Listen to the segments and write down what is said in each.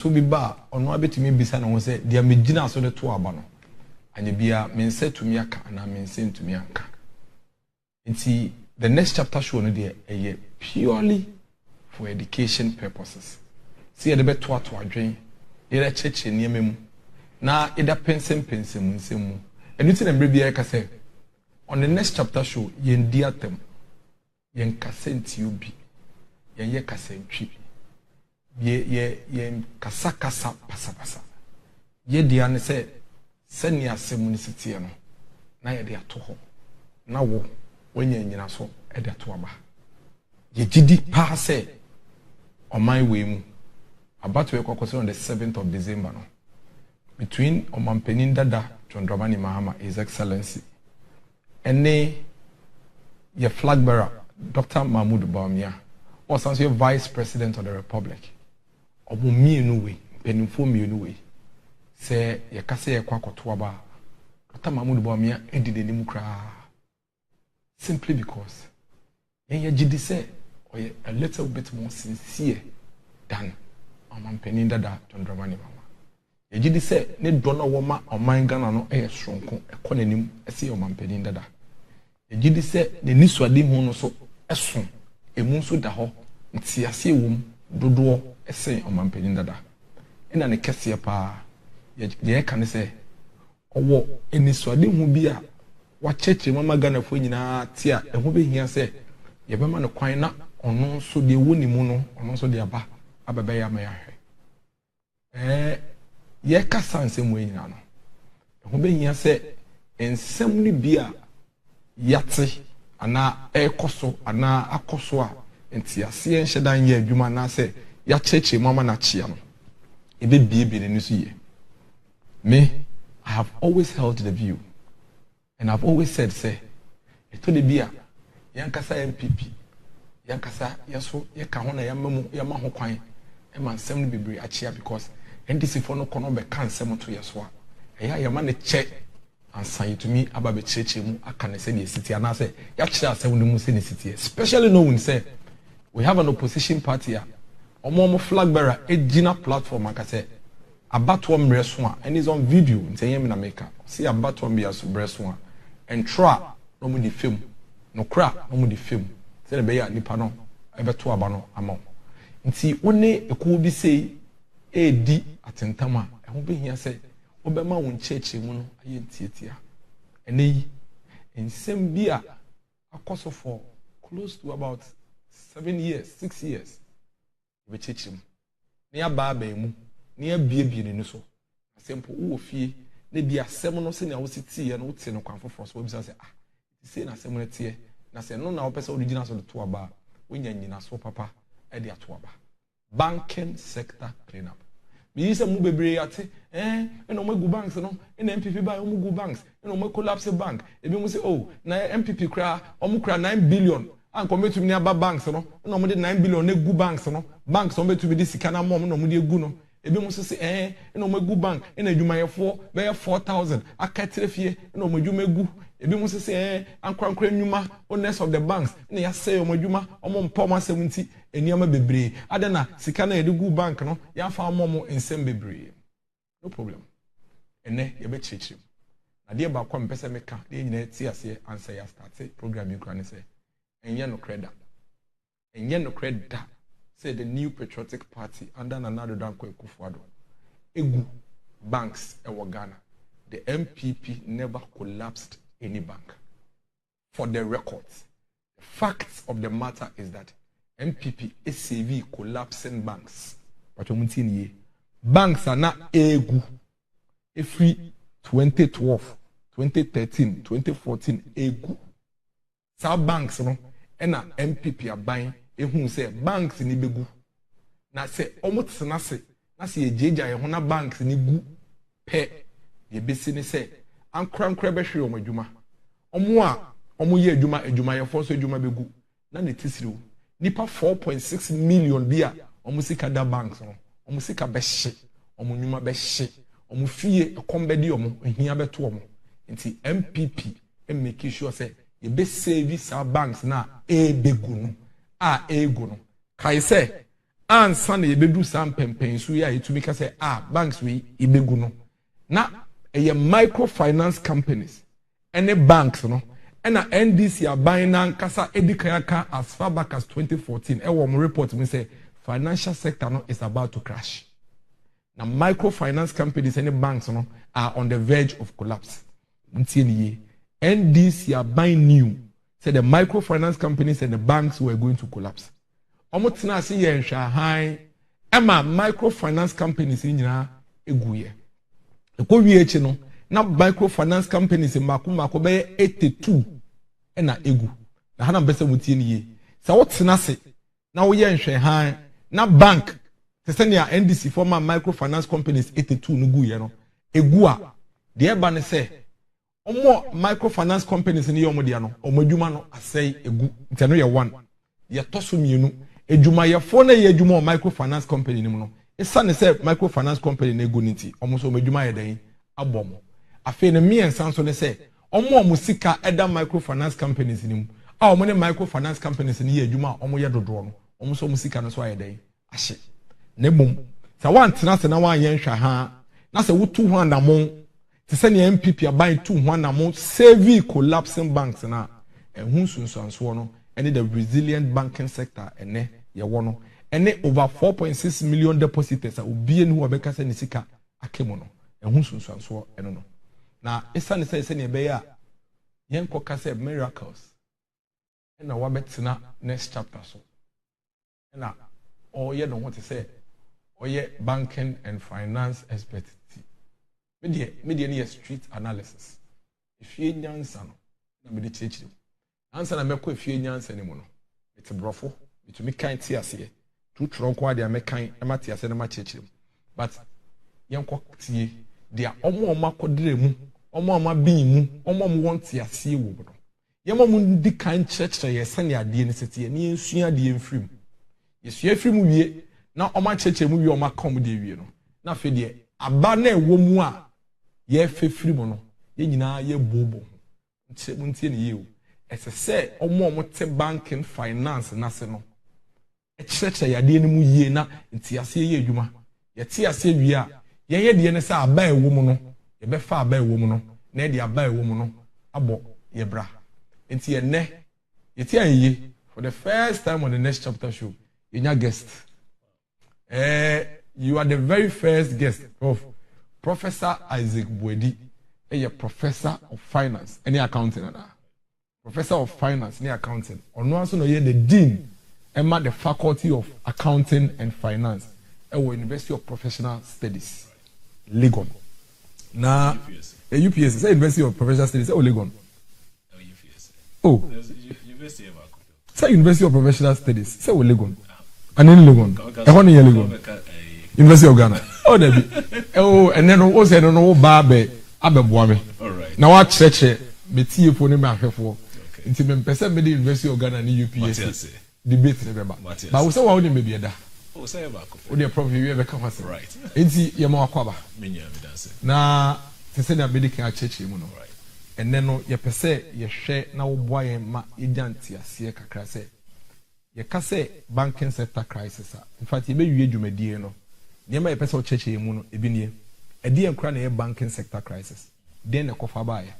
to be bar or no betimi bisa na won say dia megina so de to aba no anye bia men say to me aka na men say to me aka nti the next chapter show no dey purely for education purposes see the beto ato adwen ira cheche niam mu na ida pensem nsemu enuti na mbre bia ka say on the next chapter show yen di atem yen kasenti obi yen ye kasentwi ye kasa pasa ye dia ne se sani asem ni sitie no na ye de ato ho na wo wanya nyina so e de ato aba ye gidi pa se oman we mu about we kwakose on the 7th of December no between Omanpenin Dada John Dramani Mahama, His Excellency, and your flag bearer Dr. Mahmoud Bawumia, or some Vice President of the Republic. Obu mi no way, penifo mi no way. Say ye kase ye kwa kotoaba. Dr. Mahmoud Bawumia edide ni mu kra. Simply because ye gidi say or a little bit more sincere than Omanpenin Dada John Dramani Mahama. Ye gidi say ne dona woma oman Ghana no e sonko ekọ nanim ese Omanpenin Dada. Ye gidi say ne niswade hu no so eson emu so da ho ntiase wom dodo ese Omanpenin Dada. Ina ne kese pa ye ka ne say owo eniswade hu bi a wa cheche mama Ghana fo nyina ti a eho be hia say ye be ma ne kwan na ono so de woni mu no ono so de aba ababa ya ma ya hwe ye kasa nsem we nyina no eho be hia say ensem ni bi a yate ana ekoso ana akoso a ntiase en hyedan ye adwuma na say ya cheche mama na chia no ebe bie ne so ye me I have always held the view and I've always said say eto de bia yankasa MPP yankasa yeso ye ka ho na yama ho kwan e man nsem no bebre achia because NDC for no kono be kan nsem to yeso a eya yama ne che ansan yitumi aba be cheche mu aka ne se ne city ana say ya kira asem no mu se ne city especially knowing say we have an opposition party a omo flag bearer ejina platform aka say abato mreso a and is on video ntanyem na make see abato mbia so breso a and tra no mu di film no kra no mu di film say le be ya nipa no ebeto aba no ama nti woni ekuo bi sei edi atentama eho be hia say obema won cheche mu no aye ntietia eneyi ensem bi a akoso for close to about 7 years 6 years be cheche mu ne aba mu ne abie ne so asempo wo fie ne bi asem no se ne wo siti ye no wote no kwan foforo so obi say se na asem no tie na se no na wo pese original so to aba wonya nyina so papa e de ato aba banking sector clean up bi se mu bebre ate eno mo gu banks no eno MPP buy mo gu banks eno mo collapse bank ebi mo say oh na MPP kra omo kra 9 billion anko metumi ne aba banks no eno mo de 9 billion ne gu banks no banks o metumi de sika na mom no mo de gu no ebi mo say eno mo gu bank eno adwumayefo be 4000 akatere fie eno mo adwuma gu ebi mo say ankrankra nnuma owners of the banks ne ya say o mo adwuma o mo mpa o ma 70 eniama bebre adana sika na yede gu bank no ya fa mo ensem bebre no problem ene ye be chichi na de ba kwa mpese meka de nyina ti ase answer ya start program ikra ne say enye no credit say the new patriotic party under Nana Danko Ekufuado egu banks ewo Ghana. The MPP never collapsed any bank. For the records, the facts of the matter is that MPP SCV collapsing banks. But you banks are not egu. Every 2012, 2013, 2014 egu. Some banks no, and MPP are buying. Ehun say banks ni begu na say omots na say ejeja ye ho na banks ni gu pe ye besi ni say ankrankra be hwe omadwuma omo ye adwuma ye for so adwuma begu na ne tisiriw nipa 4.6 million bia omo sika da banks no omo sika be hye omo nwuma be hye omo fie ekombedi omo ehia beto omo nti MPP make sure say ye be save sa banks na begu no ego no kai say ansa na yebedu sam pempen so ya yetumi ka say banks we ibegu no na microfinance companies any banks no na NDC aban na nkasa edikayaka as far back as 2014 mo report me say financial sector no is about to crash. Now microfinance companies and banks no are on the verge of collapse. NDC aban knew said the microfinance companies and the banks were going to collapse. Omotina si ye nhwa ema microfinance companies nyina eguye. Ekowie no na microfinance companies mako be 82 na egu. Na hana mbese mutie ni ye. Sa wotina se na wo ye nhwe na bank te send ya NDC former microfinance companies 82 no guye no egu a de ba ne se omo microfinance companies ni yomo dia no omadwuma no asai egu ntano ye 1 ye toso mienu edwuma ye fo na ye edwuma microfinance company ni mu no esa ne se microfinance company na egu nti omo so omadwuma ye den abomo afi ne miensan so ne se omo sika eda microfinance companies ni mu a omo ne microfinance companies ni ye edwuma omo ye dodo no omo so musika no so aye den ahye ne bom sa wan tena se na wan ye nhwa ha na se wutu ho anamon te se ne MPP aban tu ho anamon save collapsing banks na ehun sunsanso no ene the resilient banking sector ene ye wo no ene over 4.6 million depositors a obie ne ho obeka se ne sika akemo no ehun sunsanso ene no na esa ne se ne be ya yen koka se miracles ena wa betena next chapter so na ye no what to say ye banking and finance expert media near street analysis if you nyansa no na me de chechi ansa na meko if you nyansa ni mu no it's brofo it me kan ti ase tu tronko ade me kan e mate ase na ma chechi but yenko tie dia omo makodere mu omo bin mu omo want ase wo no yema mu di kan chechi ye sane ade ni sete ni ensua ade enfrim yesua frim wie na oma cheche mu wie oma kom de wie no na fe de aba na ewo mu a ye fe frim no ye nyina ye bobo ntie ne ye o ese se omo te banking finance na se no e cheche ya de ni mu yie na ntiase ye adwuma ye ti ase wie a ye de ne se aba ewo mu no ye be fa aba ewo mu no na de aba ewo mu no abo ye bra ntie ne ye ti aye for the first time on the next chapter show your guest. You are the very first guest of Professor Isaac Boedi, a professor of finance, any accounting. Professor of finance, any accounting. Or no one know the dean, Emma the faculty of accounting and finance, at University of Professional Studies, Legon. Now, UPS, say University of Professional Studies, Legon. Oh, University of say University of Professional Studies, say Legon. And in Legon, I want to hear Legon. University of Ghana. Oh, there be. Oh, and then also no barbe, abebuame. All right. Now what church? Me tie for me afefo. Nti me pese me the University of Ghana ni UPS. Debate ne beba. But we say wa only me be da. Oh, say ba ko. O dey prof you ever come us. Right. Nti ye ma akwaba. Me nya me dance. Na te say na medical church mu no. Right. And then no ye pese ye hwe na wo boa ye ma ejanti ase kakra say. Ye ka say banking sector crisis. In fact, ye be wie dwumadie no. Nema ye pese o church mu no ebi nie. Edi enkra na ye banking sector crisis. Den na kofa ba ye.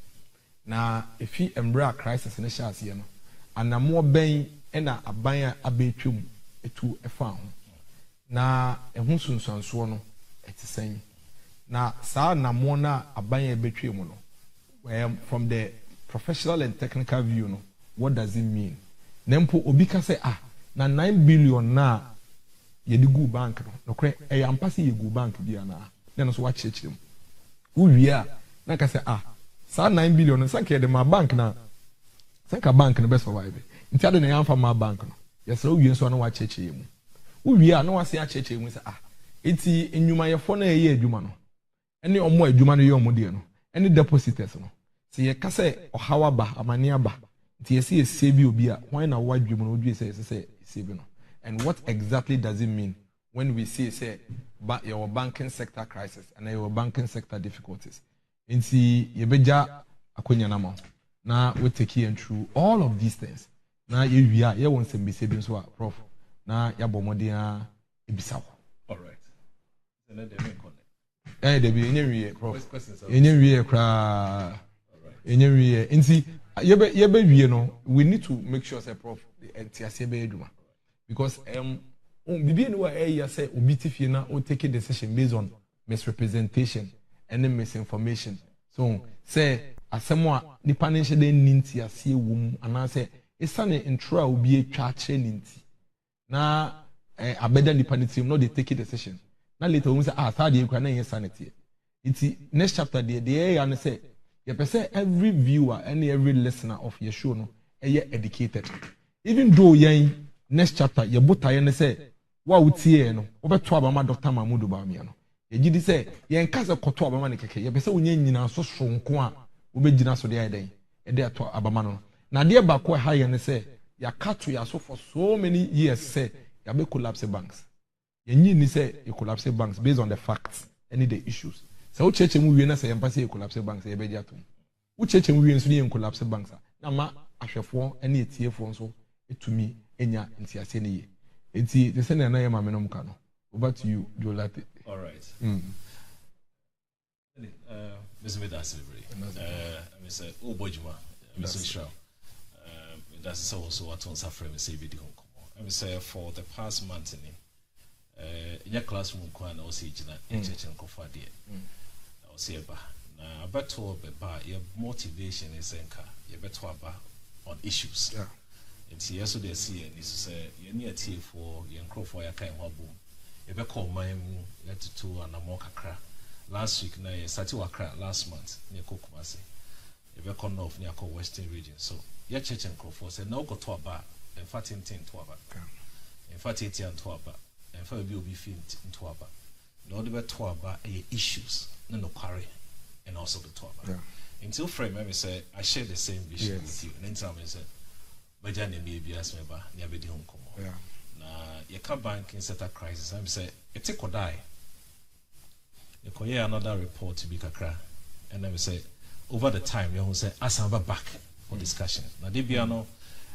Na efi embra crisis ne sha ase no. Anamo ben e na aban abetwum etu efa ho. Na ehun sunsanso no etisen. Na saa namo na aban abetwum no. From the professional and technical view no, what does it mean? Nempo obi ka say na 9 billion na ye di go bank no. No kre e yampa se ye go bank bia na. Na so wa chechirem. Wo wi a na ka say sa 9 billion no sanka de ma bank na. Sanka bank no best survive. Nti ade na yamfa ma bank no. Yes wo wi so na wa chechirem. Wo wi a na wa se a chechirem say enti enwuma ye fo na ye adwuma no. Ene omo adwuma no ye omo de no. Any depositors no see ye ka say ohawa ba amani aba nti ye see sebi obi a why na wadwum no odwe say sebi no. And what exactly does it mean when we say your banking sector crisis and your banking sector difficulties? Nti ye beja akonya na ma na we take you through all of these things na ye wi a ye won sem be sebi so a prof na ya bomode a ebisa. All right. So let them connect. There be any prof. Any cry. Any nti yebe wie no, we need to make sure say prof entiase be adwuma. Because bibi no wa say obi tifie na o take a decision based on misrepresentation and misinformation. So say asemo a nipa ne hye den ninti ase ewum ana say esane intro a obi atwa kye ninti na abeda nipa ne team no they take a decision. Na later we say third year kwa na yen sanity. It's next chapter the and say you say every viewer and every listener of your show no educated. Even though yen next chapter your buta yen say wa utie no obeto abama Dr. Mahmoud Bawumia no. Ye gidi say yen kasa koto abama ne keke ye say onye nyina so sonko a obegina so dey den e dey ato abama no. Na dey ba ko ha yen say ya kato ya so for so many years say ya be collapse banks. Yenyi ni say you collapse banks based on the facts and the issues. So wo cheche mu wie na say yempa say collapse banks e be dia to. Wo cheche mu wie nso ni collapse banks na ma ahwefo ene etiefo nso etumi enya ntiase ne ye. Enti the say na ye ma me no mka no. Over to you, Jolate. All right. Mr. Medasibri. I say Obojuma, Mr. Shroud. That's also what on suffering say be the home. I say for the past month in your classroom kwana o say jina church and kofa there. I say ba na abeto ba your motivation is enka you beto aba on issues. Yeah. Nti yeso dey see and is say you near tie for your crofo ya kan ho boom. You be call my let to and more kakra. Last week na sati wakra last month near Kokumase. You be call north near western region. So your church and crofo say no go to aba in fact in to aba. In fact it and to aba. And for you be fit into aba. No the to aba issues no quarry and also the to aba. Until frame me say I share the same vision with you. And then time say Bajani maybe as me ba near be the home come. Na your banking set a crisis. I say it take or die. You can hear another report to be kakra. And then we say over the time you say asamba back for discussion. Now they be no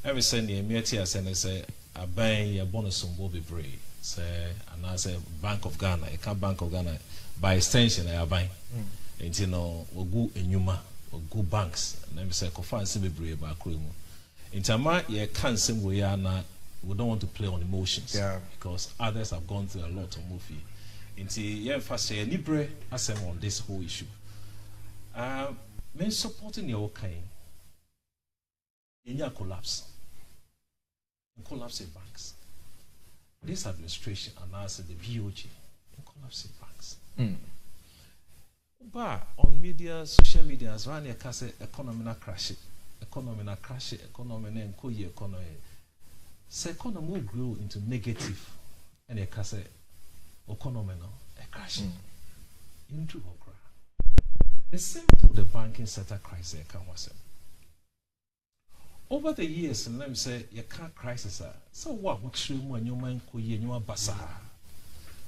every send the immediate as and say a buy your bonus on be brave. Say and I say Bank of Ghana, a Bank of Ghana by extension I buy. And you know we go in Yuma or go banks. And then we say Kofa and be brave by crew. In Tama you can't say we are not. We don't want to play on emotions because others have gone through a lot of movie. Until yeah, first say libre asem on this whole issue. Men supporting your kind in your collapse in banks. This administration announced the VOG in collapsing banks. But on media, social media, as well as economy na crash, economy na economy. So economy will grow into negative, and you can say economy no a crash into okra. The same thing with the banking sector crisis. Over the years, and let me say you can't crisis. So what would you when you man kuye you basa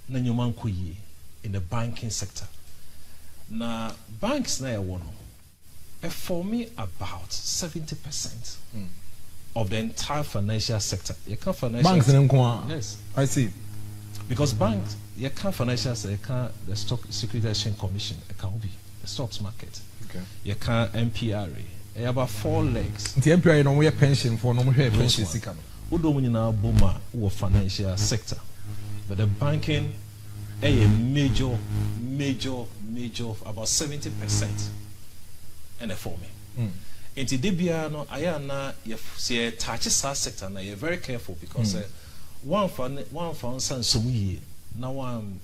na you man kuye in the banking sector? Now banks na one for me about 70%. Of the entire financial sector. You can't financial banks in Nkwa. Yes. I see. Because banks, you can't financial sector, you can't the Stock Security Exchange Commission, it can't be the stocks market. Okay. You can't MPRA. You have about 4 legs. The MPRA no we pension for no we pension sika. Who don't mean now boma or financial sector. But the banking a major about 70% and for me. Into Debia no ayana you touch sector na you're very careful because one found some ye now one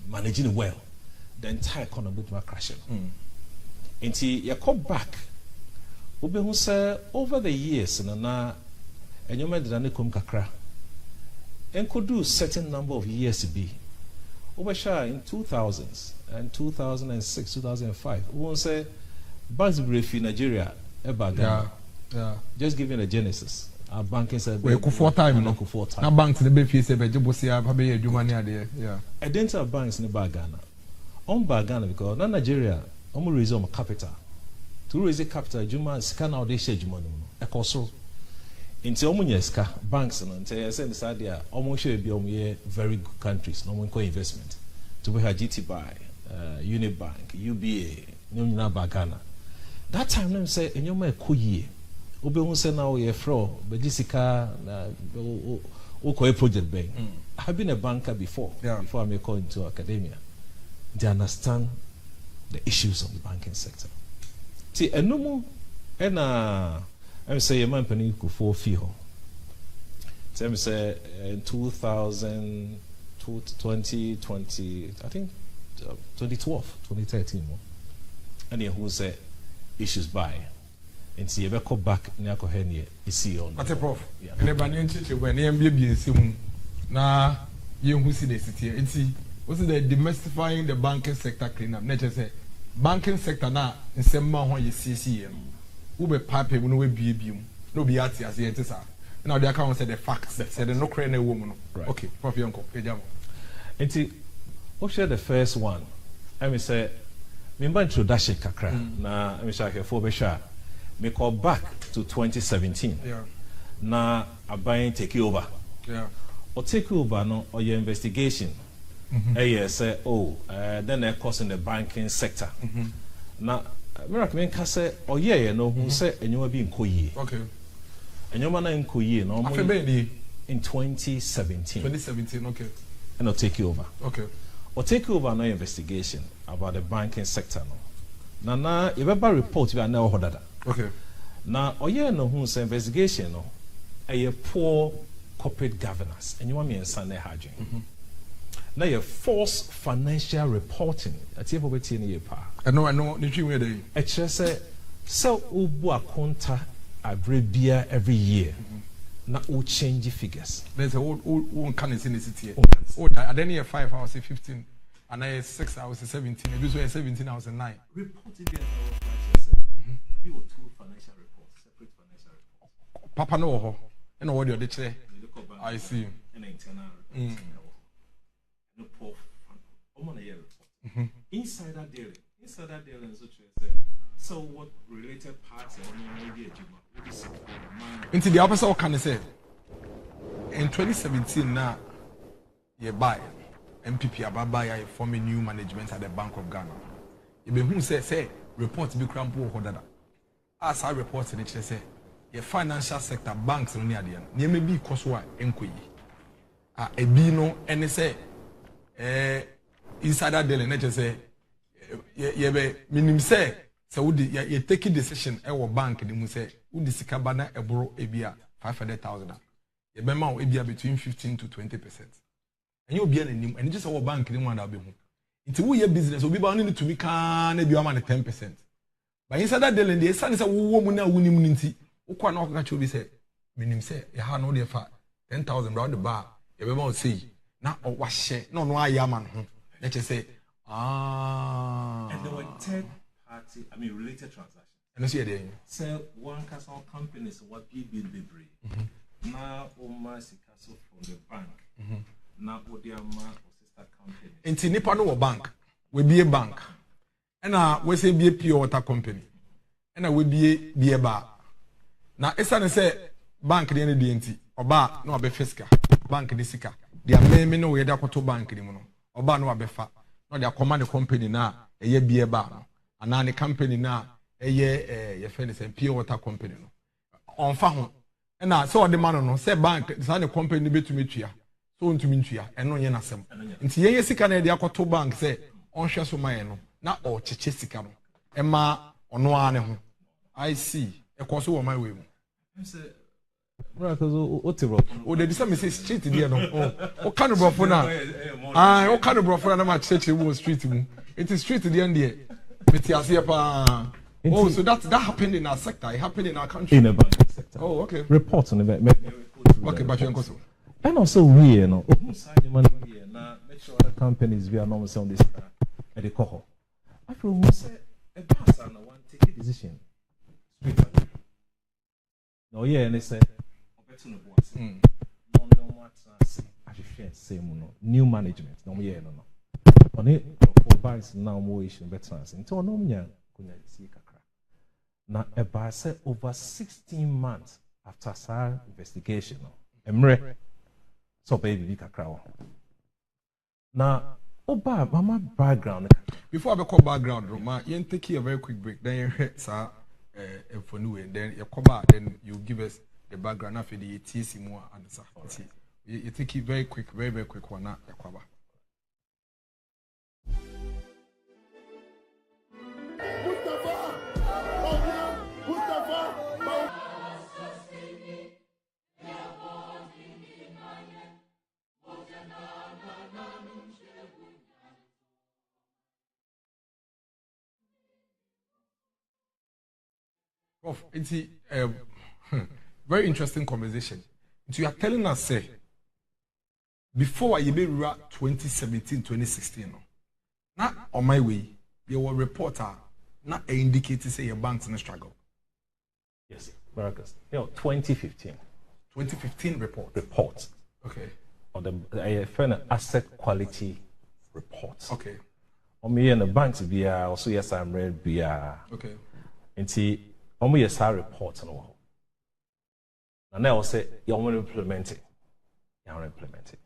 managing well the entire economy will crash. Into you come back ube who say over the years na and you made the come kakra and could do certain number of years to be over sure in 2000s and 2006 2005 we won't say banks brief in Nigeria. Yeah. Just giving a genesis. Our banking said we could 4 time, no? Now banks the BFC say, "But you must have a money there." Yeah. Identity banks in Ghana. On Ghana because na Nigeria, raise capital. To raise a capital, Juma scan out they share money. A cost. Into Omunyeska banks and send the idea almost should be very good countries, no one investment. To we have GTBuy, Unibank, UBA, Nyuna Bagana. That time them say and you may kuye. Obe who say now ye fro, but Jessica Oko project bank. I've been a banker before I may call into academia. They understand the issues of the banking sector. See, a no more and I say a man penny could for fee. So I say in 2020, I think 2012, 2013, and who say issues by and see ever come back near Kohenia is see on. But a prof, and a banyan teacher when MBB soon now you who see the city and see what's the demystifying the banking sector cleanup. Nature say banking sector now in some more you see. Who be pipe when we be no be at as the answer. Now the account said the facts that said no crazy woman. Okay, Prof. Yonko, and see, what share the first one? I mean, say, remember introduction kakra. Na, I mean, say, for Besha, me call back to 2017. Yeah. Na, a buying take over. Yeah. Or take over no, or your investigation. Say, oh, then they're causing the banking sector. Now. I recommend Kase or yeah, no, who say and you will be in Koye. Okay. And your man in Koye, no, in 2017. 2017, okay. And I'll take you over. Okay. Or take you over no investigation about the banking sector. No. Now, if ever report, you are now ordered. Okay. Now, or yeah, no, who's investigation, no, a poor corporate governance, and you want me in Sunday Hajing. Now, your forced financial reporting at your poverty in your power. I know, the way they. I just say, so Ubu Akonta Abrebia every year. Now, we change the figures. There's a old can in the city. Oh, I then hear 5 hours, 15, and I 6 hours, 17. If you 17 hours and 9. Reported there, you were 2 financial reports, separate financial reports. Papa no, and what you're say. I see. An internal report. No poor fund. Inside that deal, and so what related parts into the opposite can say in 2017 now you buy MPP Ababa forming new management at the Bank of Ghana. You be who say report be crampo or as I report in it say your financial sector banks no near the end. You may be cause why enkoyi. A bino and say inside that deal and just say ye minim say so you take a decision our bank and you say would the sikabana ebro ebia 500,000 ye be ma ebia between 15 to 20%. And you be an and just our bank in one that be it's we your business will be bound to be can be 10%. But inside that deal and the son is a woman now winning ninty ukwa na okacho be say minim say ye ha no dey fa 10,000 round the bar ye be ma say na o wa share no ayaman ho let you say and there were third party related transactions and see there so one castle companies what be now Oma Sikaso from the bank now Odiama sister company into nipa no bank we be a bank and we say be a pure water company and we be a bar now esa say bank the DNT oba no be fiscal bank the sika they are me no we da koto bank ni mu no oba no abefa no they command the company na eye bie ba no ana the company na eye ye friend say pure water company no onfa ho na so the man no say bank say the company betumi tua so ntumi ntua eno ye nasem nti ye sika na de akoto bank say onhwe so man no na o cheche sika no e ma ono ane ho I see e koso wo my way mu oh, they decide me say street there no. Oh, kind of brofo na. Ah, kind of brofo na ma church mu street mu. It is street there and there. Metiasia pa. Oh, so that happened in our sector. It happened in our country. In a banking sector. Oh, okay. Reports on event. Okay, but you also. And also we, you know, now make sure other companies we are not on this at the coho. After we say a boss and one take a decision. No, yeah, and they say. New management, no, yeah, no. On it, for banks now more issue better. Into no, yeah, now, about say over 16 months after some investigation, Emre, so baby, kakra. Now, Oba, mama background. Before I call background, Roma, you take a very quick break. Then you head, sir, for new, and then you come back. Then you give us the background after the TC more answer. You take it very quick, very quick one. Now, you come back. Prof, it's a very interesting conversation. You are telling us, say, before I be 2017, 2016, not on my way, there were reporter not indicated say your banks in a struggle. Yes, Marcus. 2015. 2015 report. Report. Okay. Or the asset quality reports. Okay. On me and the banks be also yes I'm read be okay. And see on me yes I report no. And now say you want to implement it. You want to implement it.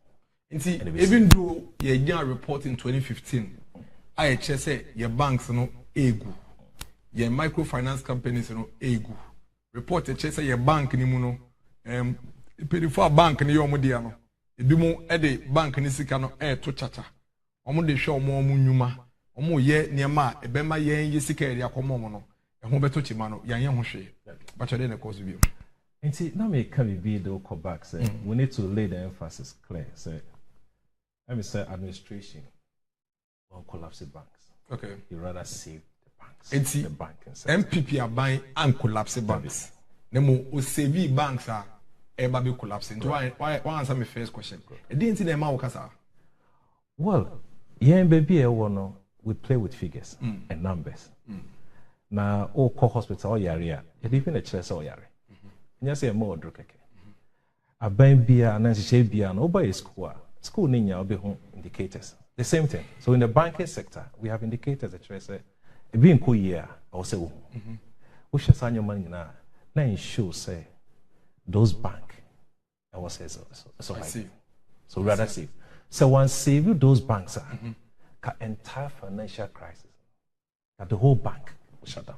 And see even though you get a report in 2015, I say your banks no egu. Your microfinance companies no egu. Report say your bank ni mu no pay for bank ni your dia no. Ebi mu e de bank ni sika no to chacha. Omo de hwe omo nyuma. Omo ye niema e be ma yen ye sika eri akomo mo no. E ho beto chima no yan ye ho hwe. But you dey na cause bi. And see, now me can be the come back. Say we need to lay the emphasis clear. Say, let me say administration won't collapse the banks. Okay. You rather save the banks. And see, the banking sector. MPP are buying and collapse banks. Nemo o save banks are ever be collapsing. Why answer my first question? I didn't see them out, sir. Well, yeah, baby, we play with figures and numbers. Now, all core hospital or area, it even a chest or area. Yes, a more drug. A bank beer and then beer and over school ninya will be home indicators. The same thing. So in the banking sector, we have indicators that say a being cool year or so. We should sign your money now. Now show say those bank. I was say so. I see. So rather save. So once save those banks are entire financial crisis. That the whole bank will shut down.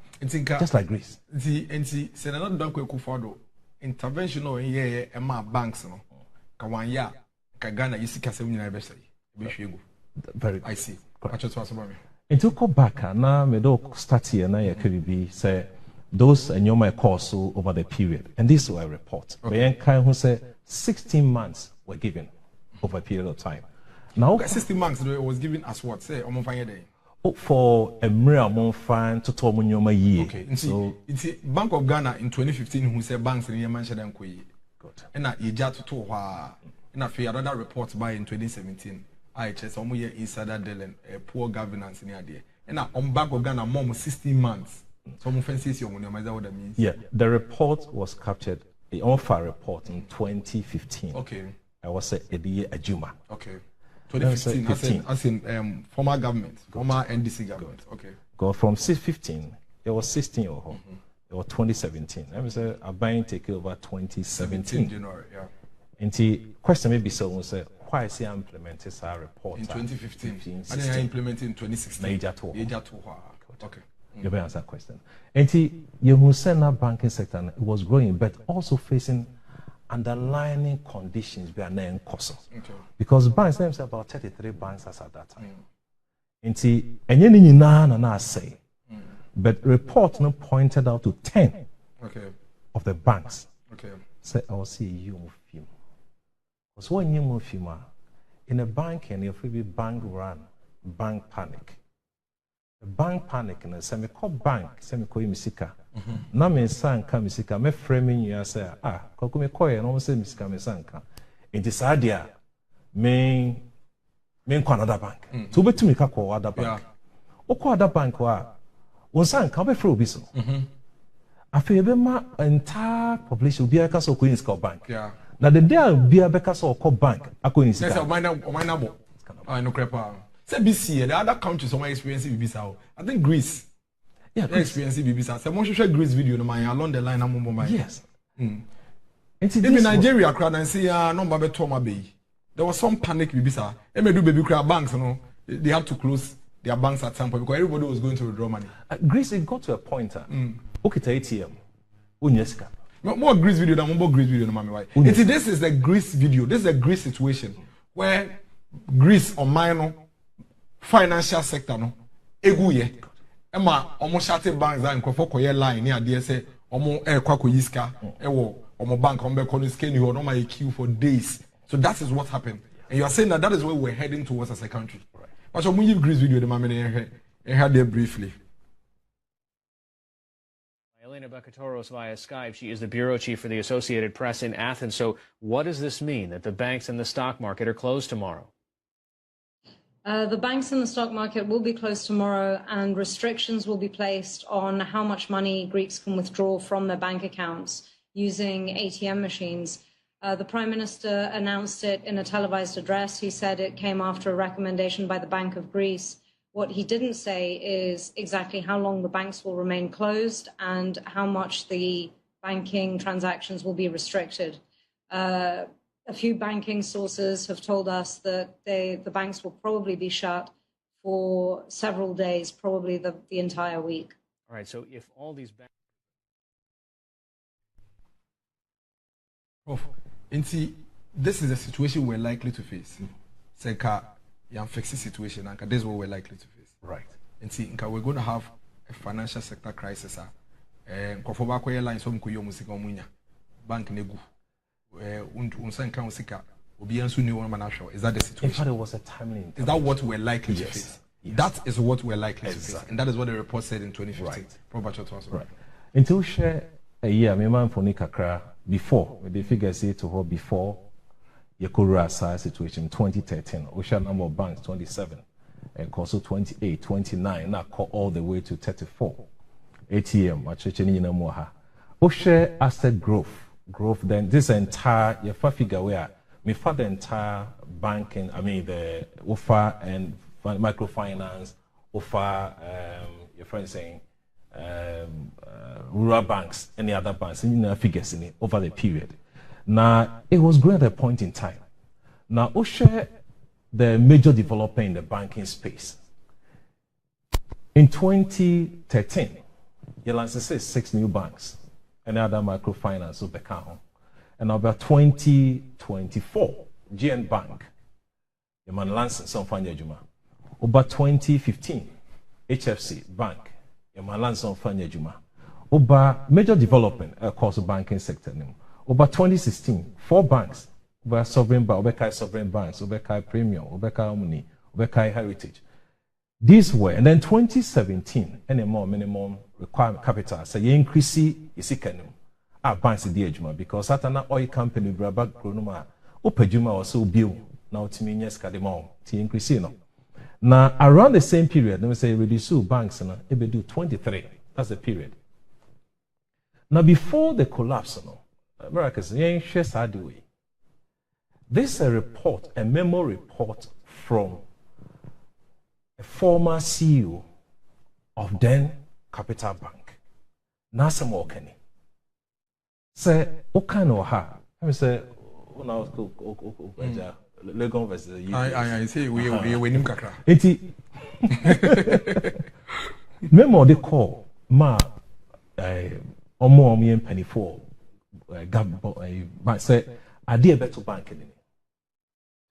Just like Greece. See, say not done quick for intervention or here banks no. Kawanya ka Ghana yisi kasem nyina be say. Very. I see. Until go back now, me do start here now. Could be say those and you might course over the period, and this is a report. Okay. But who say 16 months were given over a period of time. Now 16 months was given as what? Say on fire day. For a mere fine to tell me your year. Okay. So it's Bank of Ghana in 2015 who said banks in mentioned them koi. Good. And that you just to and I feel another report by in 2017. I just almost year insider dealing poor governance in the idea. And now on Bank of Ghana more 16 months. So I'm fancies your money. Is that what that means? Yeah. The report was captured. The on-fire report in 2015. Okay. I was say a Juma. Okay. 2015, as in former government, former NDC government. Okay. Go from 15, it was 16 or it was 2017. Let me say, a buying take over 2017. January, yeah. And the question may be so, we say, why is he implemented our report in 2015? And then I implemented in 2016. Okay. You better answer that question. And you send our banking sector, it was growing, but also facing underlying conditions be an cost. Because banks themselves about 33 banks as at that time. And you na say. But report no pointed out to 10 of the banks. Okay. Say I will see you film. Because when you move in a bank and if we bank run, bank panic. The bank panic and semi call bank, semi call misika. Na me sanka misika me framing you say koku me call no say misika me sanka. It is adia me ko another bank. So betumi ka call other bank. O call other bank wa won sanka be free obi so. Afi be ma entire population obi aka so ko in score bank. Yeah. Na the day obi aka so call bank akọ in sika. Yes, o mind abo. No crepa. Say BC, the other countries some experience BBSA. I think Greece. Yeah, experience BBSA. Say more share Greece video no man along the line am mo. Yes. Even Nigeria crowd and say no babe Toma Bay. There was some panic bibisa. Do baby crowd banks, they had to close their banks at some point because everybody was going to withdraw money. Greece, it got to a point. Okay, to ATM. Unyeska. More Greece video than more Greece video, no mami. Why? This is the Greece video. This is a Greece situation where Greece or minor financial sector no eguye. Emma almost shutting banks and koye line near DSA almost kwako yiska omo bank on Bekonisken you on my queue for days. So that is what happened. And you are saying that is where we're heading towards as a country. Right. But so when you Greece video the mami had there briefly. Elena Bekatoros via Skype. She is the bureau chief for the Associated Press in Athens. So what does this mean that the banks and the stock market are closed tomorrow? The banks and the stock market will be closed tomorrow, and restrictions will be placed on how much money Greeks can withdraw from their bank accounts using ATM machines. The Prime Minister announced it in a televised address. He said it came after a recommendation by the Bank of Greece. What he didn't say is exactly how long the banks will remain closed and how much the banking transactions will be restricted. A few banking sources have told us that the banks will probably be shut for several days, probably the entire week. All right, so if all these banks... This is a situation we're likely to face. Seka, situation, and this is what we're likely to face. Right. And see, we're going to have a financial sector crisis. Bank negu. Is that the situation? In fact, it was a timely. Is that what we're likely to face? Yes. That is what we're likely to face. And that is what the report said in 2015. Right. Right. Until share a year, my man for Nikakra before, the figures say to her before Yakura size situation 2013, Ocean number of banks 27, and also 28, 29, now call all the way to 34. ATM, actually, Osha asset growth, then this entire your figure where me for the entire banking, I mean the offer and microfinance, offer your friend saying rural banks, any other banks, figures in it over the period. Now it was growing at a point in time. Now Osha the major developer in the banking space. In 2013, you lanced 6 new banks. And other microfinance will become. And about 2024, GN Bank, the man lanced some fund juma. About 2015, HFC Bank, the man lanced some fund juma. About major development across the banking sector. About 2016, 4 banks, about sovereign bank, Obekai sovereign banks, Obekai premium, Obekai Omni, Obekai heritage. These were, and then 2017, any more minimum requirement capital. So you increase the banks the ejuma because at an oil company braba gronoma opejuma also bill now to mean yes kademo to increase no. Now around the same period, let me say reduce banks and ebe do 23. That's the period. Now before the collapse, Americans share sad way. This is a report, a memo report from a former CEO of then Capital Bank, Nasa Mokani. Say, Okano ha. I say, Legon versus I say, we win kakra. Eti. Memo they call ma omo penny for say idea better bank in it.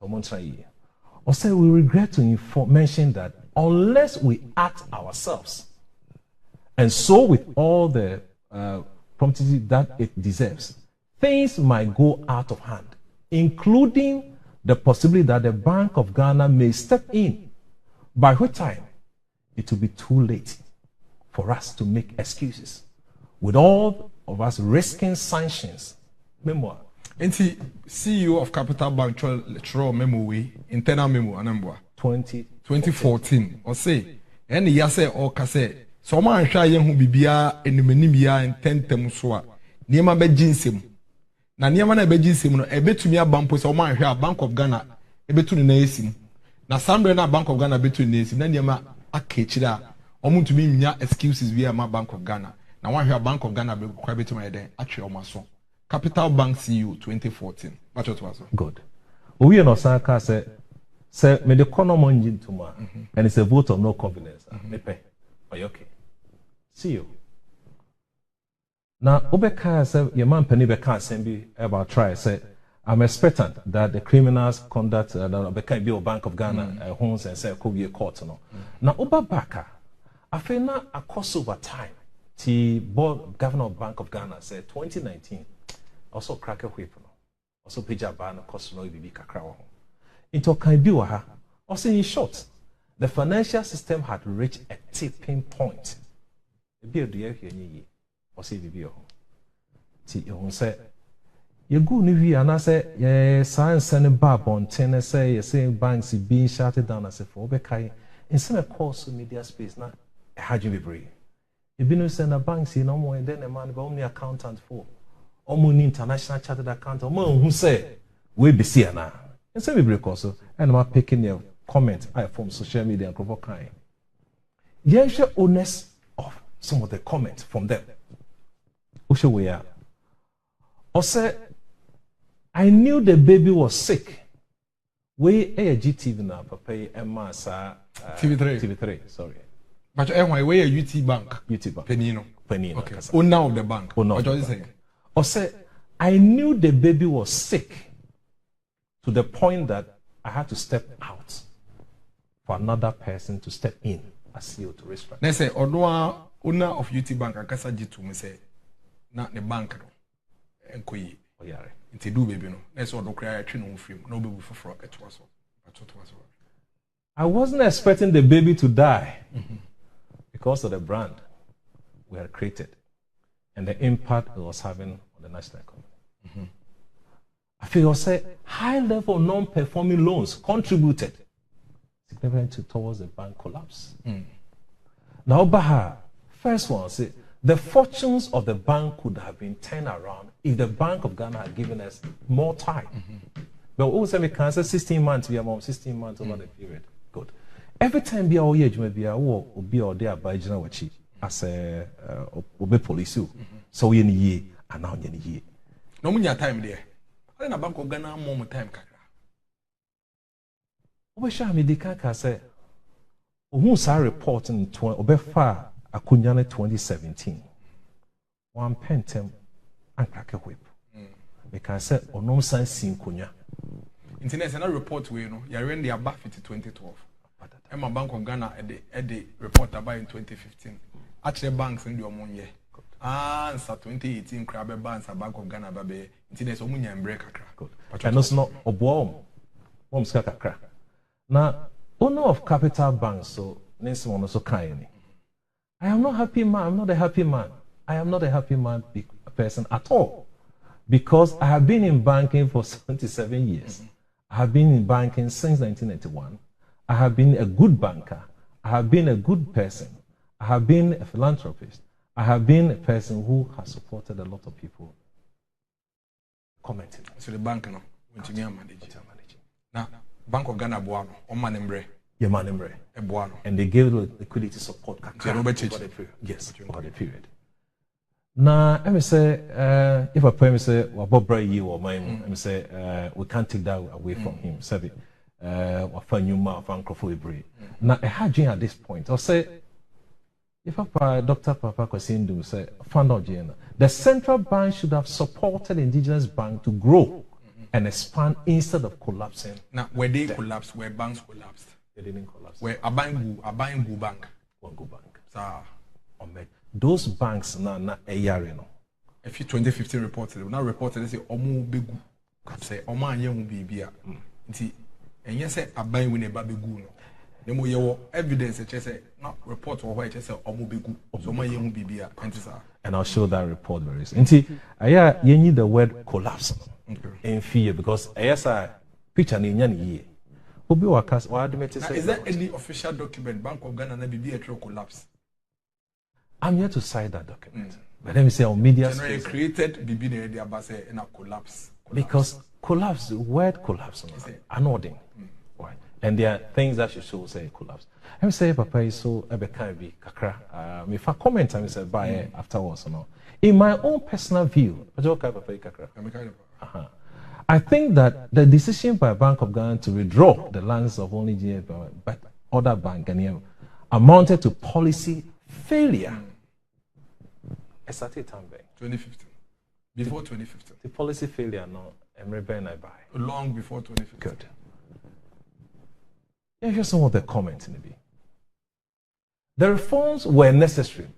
Or say we regret to mention that unless we act ourselves, and so with all the promptitude that it deserves, things might go out of hand, including the possibility that the Bank of Ghana may step in, by which time it will be too late for us to make excuses, with all of us risking sanctions. Memoir. Enti CEO of Capital Bank Tro memo we internal memo anambwa 2014 or say any yase or kase so ma hwa ye hu bibia enimani bia intentem so a niema be ginsem na niema na be ginsem no ebetumi abampo so ma hwa Bank of Ghana ebetu na esim na sandre na Bank of Ghana betu na esim na niema akechira a omuntumi nya excuses bia ma Bank of Ghana na wa hwa Bank of Ghana be kwa betu ma yeden atwe omaso Capital Bank CEO 2014. What was it? Good. We no Saka say me the economy engine to ma, and it's a vote of no confidence. Me pay. Are you okay? See you. Now, Obeka said, your man Penny Beka send about try. Say, I'm expectant that the criminals conduct the Obeka be a Bank of Ghana homes and say could be a court. No. Now, Obabaka, I feel now a course over time. The board governor of Bank of Ghana said 2019 also crack a whip. Also page a ban cost no be kakra. Into can be waha. Also in short, the financial system had reached a tipping point. Be a dear here ye. Or say be your see you say you go ni and I say yeah science and bab on ten say you saying banks being shut down as a for bekai in some course media space now how you be brave. You be no send a banks no more and then a man only accountant for almost international chartered accountant man who say we be see now and say we break also and I'm picking your comment I from social media and provoke kind. Yeah, share honest of some of the comments from them. Ushawaya. Or say, I knew the baby was sick. We GTV now, Papa and Massa TV3, sorry. But anyway, we a UT Bank. Penino. Okay. Owner of the bank. What are you saying? Or say, I knew the baby was sick to the point that I had to step out for another person to step in as CEO to restructure. They say, owner of UT Bank, I guess I did to me say. Not the bank no enkoyi oyare nti do baby no na so do kra atwe no free no baby for etwa so I wasn't expecting the baby to die because of the brand we had created and the impact it was having on the national economy. I feel say high level non-performing loans contributed significantly towards the bank collapse. Now Baha first one say the fortunes of the bank could have been turned around if the Bank of Ghana had given us more time. But also we can say 16 months, we are 16 months over the period. Good. Every time we are here, we be or there by general as a police. So we need year and now we need year. No more time there. I think the Bank of Ghana more time. We shall me the kaka say. Who saw report in Obefa Akunyane 2017. One pentem and crack a whip. Because I said, or no sense sin kunya. International report we know, you're in the above 2012. Emma Bank of Ghana at the report about in 2015. Actually, banks in the Omonye. And 2018, Crabbe Banks, a Bank of Ghana, Babe, International Munya and Break a crack. And it's not a bomb. Bombs got a crack. Now, owner of Capital Bank, so Nancy one also kind. I am not happy man. I'm not a happy man. I am not a happy man person at all. Because I have been in banking for 77 years. I have been in banking since 1991. I have been a good banker. I have been a good person. I have been a philanthropist. I have been a person who has supported a lot of people. Commenting. So the bank no, when you manage. Now, Bank of Ghana Boano, on Manembre. Your man and they gave liquidity support over the period. Yes, over the period. Now, let me say, if a person say, well, Bob Bray, you or mine, let me say, we can't take that away from him. Say, what for new man, for Bray. Now, I had at this point, I'll say, if Dr. Papa Kwasindu say, found out the central bank should have supported indigenous bank to grow and expand instead of collapsing. Now, where they collapsed, where banks collapsed. They didn't collapse. Where a bank. One go bank. Those banks na a year no. If you 2015 reported, now reported they say omo begu. Say omo anye mu bibia. Nti enye say aban we ne ba begu no. Nemo ye wo evidence che say no report wo why che say omo begu. So omo anye mu bibia. And I'll show that report very soon. Nti aya you need the word collapse in fear because aya picture ni nya ni ye. Is there any official document Bank of Ghana na BB a collapse? I'm here to cite that document. But let me say on media space. Created BB the Abase in a collapse. Because collapse, the word collapse, anoding. Right. And there are things that should show say collapse. I say papa is so can be kakra. If I comment I say buy afterwards or no. In my own personal view, I think that the decision by Bank of Ghana to withdraw the lands of only GA but other bank amounted to policy failure. I started time 2015. Before 2015. The policy failure no and I buy. Long before 2015. Good. Yeah, here's some of the comments in the B. The reforms were necessary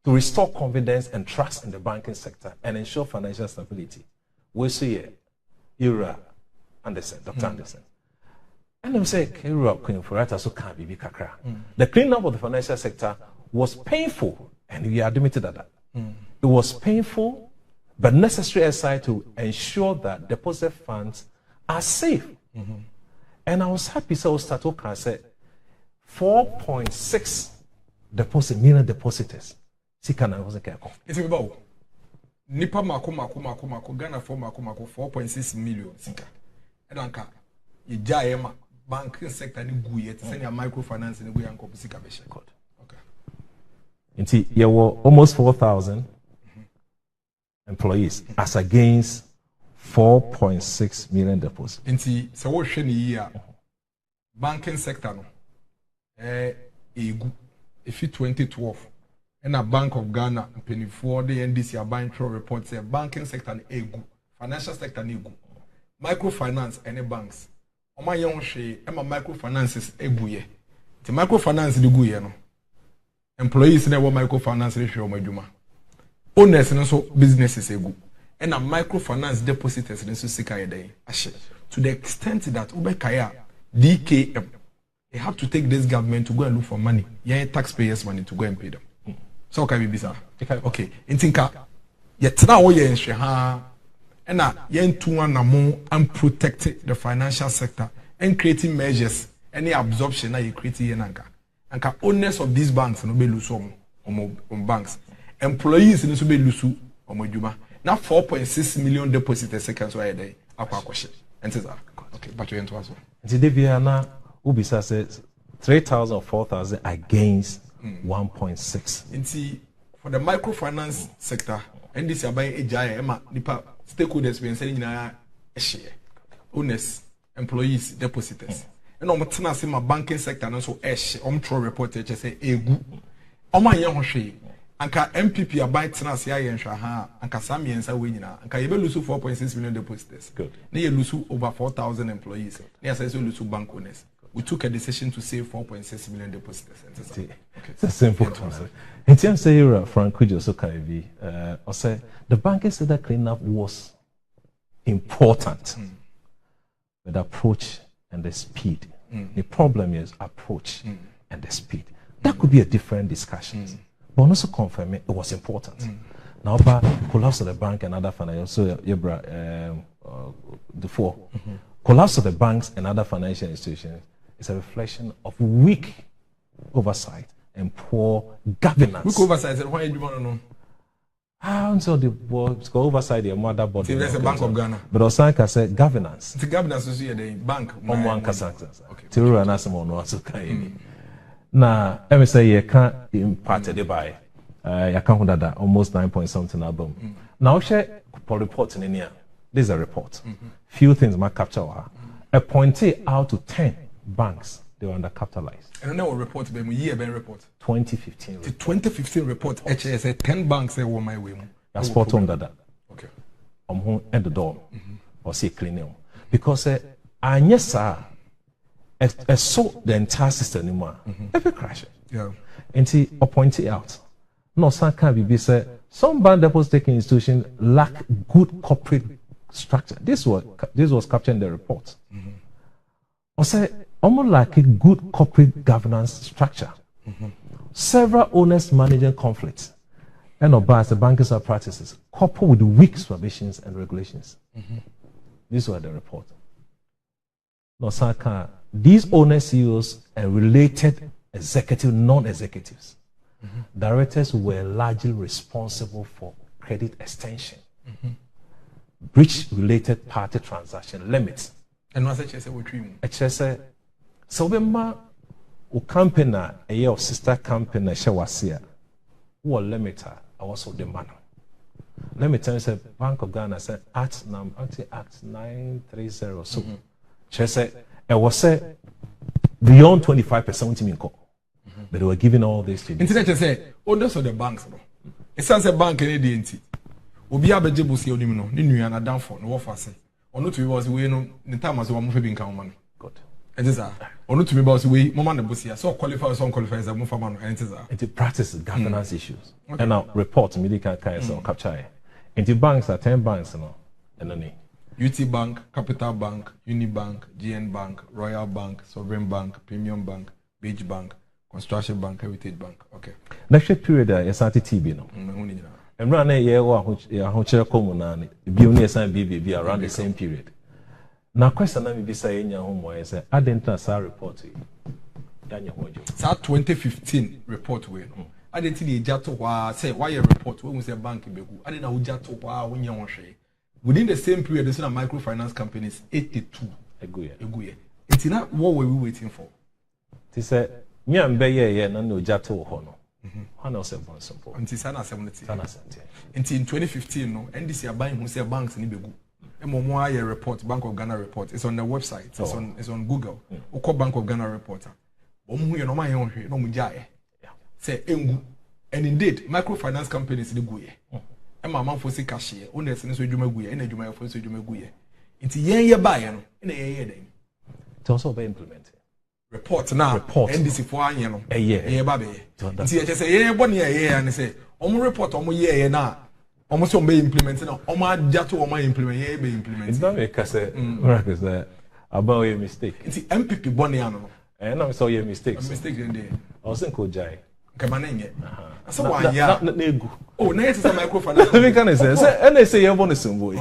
to restore confidence and trust in the banking sector and ensure financial stability. We see it. Dr. Anderson. And I'm saying, so can't be kakra. The cleanup of the financial sector was painful, and we admitted that. It was painful, but necessary aside to ensure that deposit funds are safe. And I was happy, so I started to say 4.6 million depositors. Sikana wasn't careful. It's about Nipa mako Ghana for mako 4.6 million sika. Edanka ijayema banking sector ni guye to send your microfinance ni guye anko sika be share. Okay. Inti there were almost 4,000 employees as against 4.6 million deposits. Inti so wo hwe ni yi a banking sector no egu if 2012 and a Bank of Ghana penny for the NDC a bank report say banking sector egu financial sector egu microfinance any banks oma yon hwe ema microfinances eguye the microfinance de guye no employees na wo microfinance re hwe o madwuma owners no so businesses egu and a microfinance depositors no so sika yedai ahye to the extent that ubekaya DKM they have to take this government to go and look for money taxpayers money to go and pay them. So can we be sir? Okay. Intinka yetna wo ye nhwe ha na yentu anamo and protect the financial sector and creating measures any absorption na you create here nanka. Anka owners of these banks no be lose on banks. Employees no so be lose on adwuma. Na 4.6 million depositors seconds why dey akwa kwhye. Entiza. Okay, but you ento aso. Ntidebia na ubisa says 3,000 4,000 against 1.6. Inti for the microfinance sector, and this abai ejaya ema nipa stakeholders we say nyina ehye. Owners, employees, depositors. And omo tena se ma banking sector no so ehye. Omo tro report e say egu. Omo anye ho hwe. Anka MPP abai tena se aye nhwa ha. Anka sam yensa we nyina. Anka ye be lose 4.6 million depositors. Good. Na ye lose over 4,000 employees. Na ye say so lose bank owners. We took a decision to save 4.6 million depositors. Okay. It's a simple concept. In terms of Frank Kujo Sokavi, I say the banking sector cleanup was important, but the approach and the speed. The problem is approach and the speed. That could be a different discussion, but also confirm it was important. Now, about collapse of the bank and other financial, so the four collapse of the banks and other financial institutions. It's a reflection of weak oversight and poor governance. Weak oversight, why do you want to know? So the oversight the mother body. See, there's a Bank of Ghana. But Osanka said governance. The governance is here, the bank. Okay. Tiru and Asimo no Asuka. Now, let me say you can't impart it by you can't that almost 9 point something album. Now, share report in here. This is a report. Few things might capture a pointed out to 10 banks they were undercapitalized. And now report be year ben report 2015 the 2015 report actually said 10 banks they were my way that's spot on that okay end the door or see cleaning because anyesa so the entire system anymore every crash and see pointed out no some can be say some bank deposit taking institutions lack good corporate structure. This was captured in the report. I say almost like a good corporate governance structure. Several owners managing conflicts and about the banking practices coupled with weak supervisions and regulations. These were the report. No, these owners, CEOs, and related executive, non-executives, directors were largely responsible for credit extension, breach related party transaction limits, And what's a what dream? A chess, so when my company, a year of sister company, Shawasia, who are limited, I was of the man. Let me tell you, say Bank of Ghana said Act 930. So, chess, I was say beyond 25% to me, but they were giving all this to me. Instead, I say, oh, those are the banks. It sounds a bank in AD&T. Obi abeje si onim no ne nua na danfo no wo fa se ono to be was we no ne time as wo mo fa bi nkan ma no good it is ono to be was we mo ma na bosia so qualify so qualify as mo fa ma no it is into practice governance issues okay. And now report medical kai so capture into banks are 10 banks no and then UT Bank, Capital Bank, Unibank, GN Bank, Royal Bank, Sovereign Bank, Premium Bank, Beach Bank, Construction Bank, Heritage Bank. Okay. Next period is at TB no. And run a year or common be only a around the same period. Now, question I be saying your home is I didn't answer report to you. That 2015 report way. I didn't see the Jato say why a report when we say bank in Beku. I didn't know Jato when you want to within the same period, there's a microfinance companies 82. A good. It's not what were we waiting for? They said, me and Bayer, no Jato Hono. Until in 2015, no, NDC are buying who say banks in Ibegu. MOMOA report, Bank of Ghana report. It's on the website. It's on Google. Oko Bank of Ghana reporter. No my own no mujaye. Say engu. And indeed, microfinance companies in the guye. And my mom for say cashier. Only so juma guye. And juma for so juma guye. Into ye buy no. In a year then. It's also be implemented. Report now. Report. NDC for an year. A year. Baby. See, I just say, yeah, 1 year, and they say, report, year, now. Almost be implemented now. Jato, implement, yeah, be implemented. It's not because Marcus about your mistake. It's MPP Boniano. And I saw your mistakes. Mistake in there. I was in Kojai. Come on, so why, yeah. Oh, next is a microphone. And they say, you're one of some boy.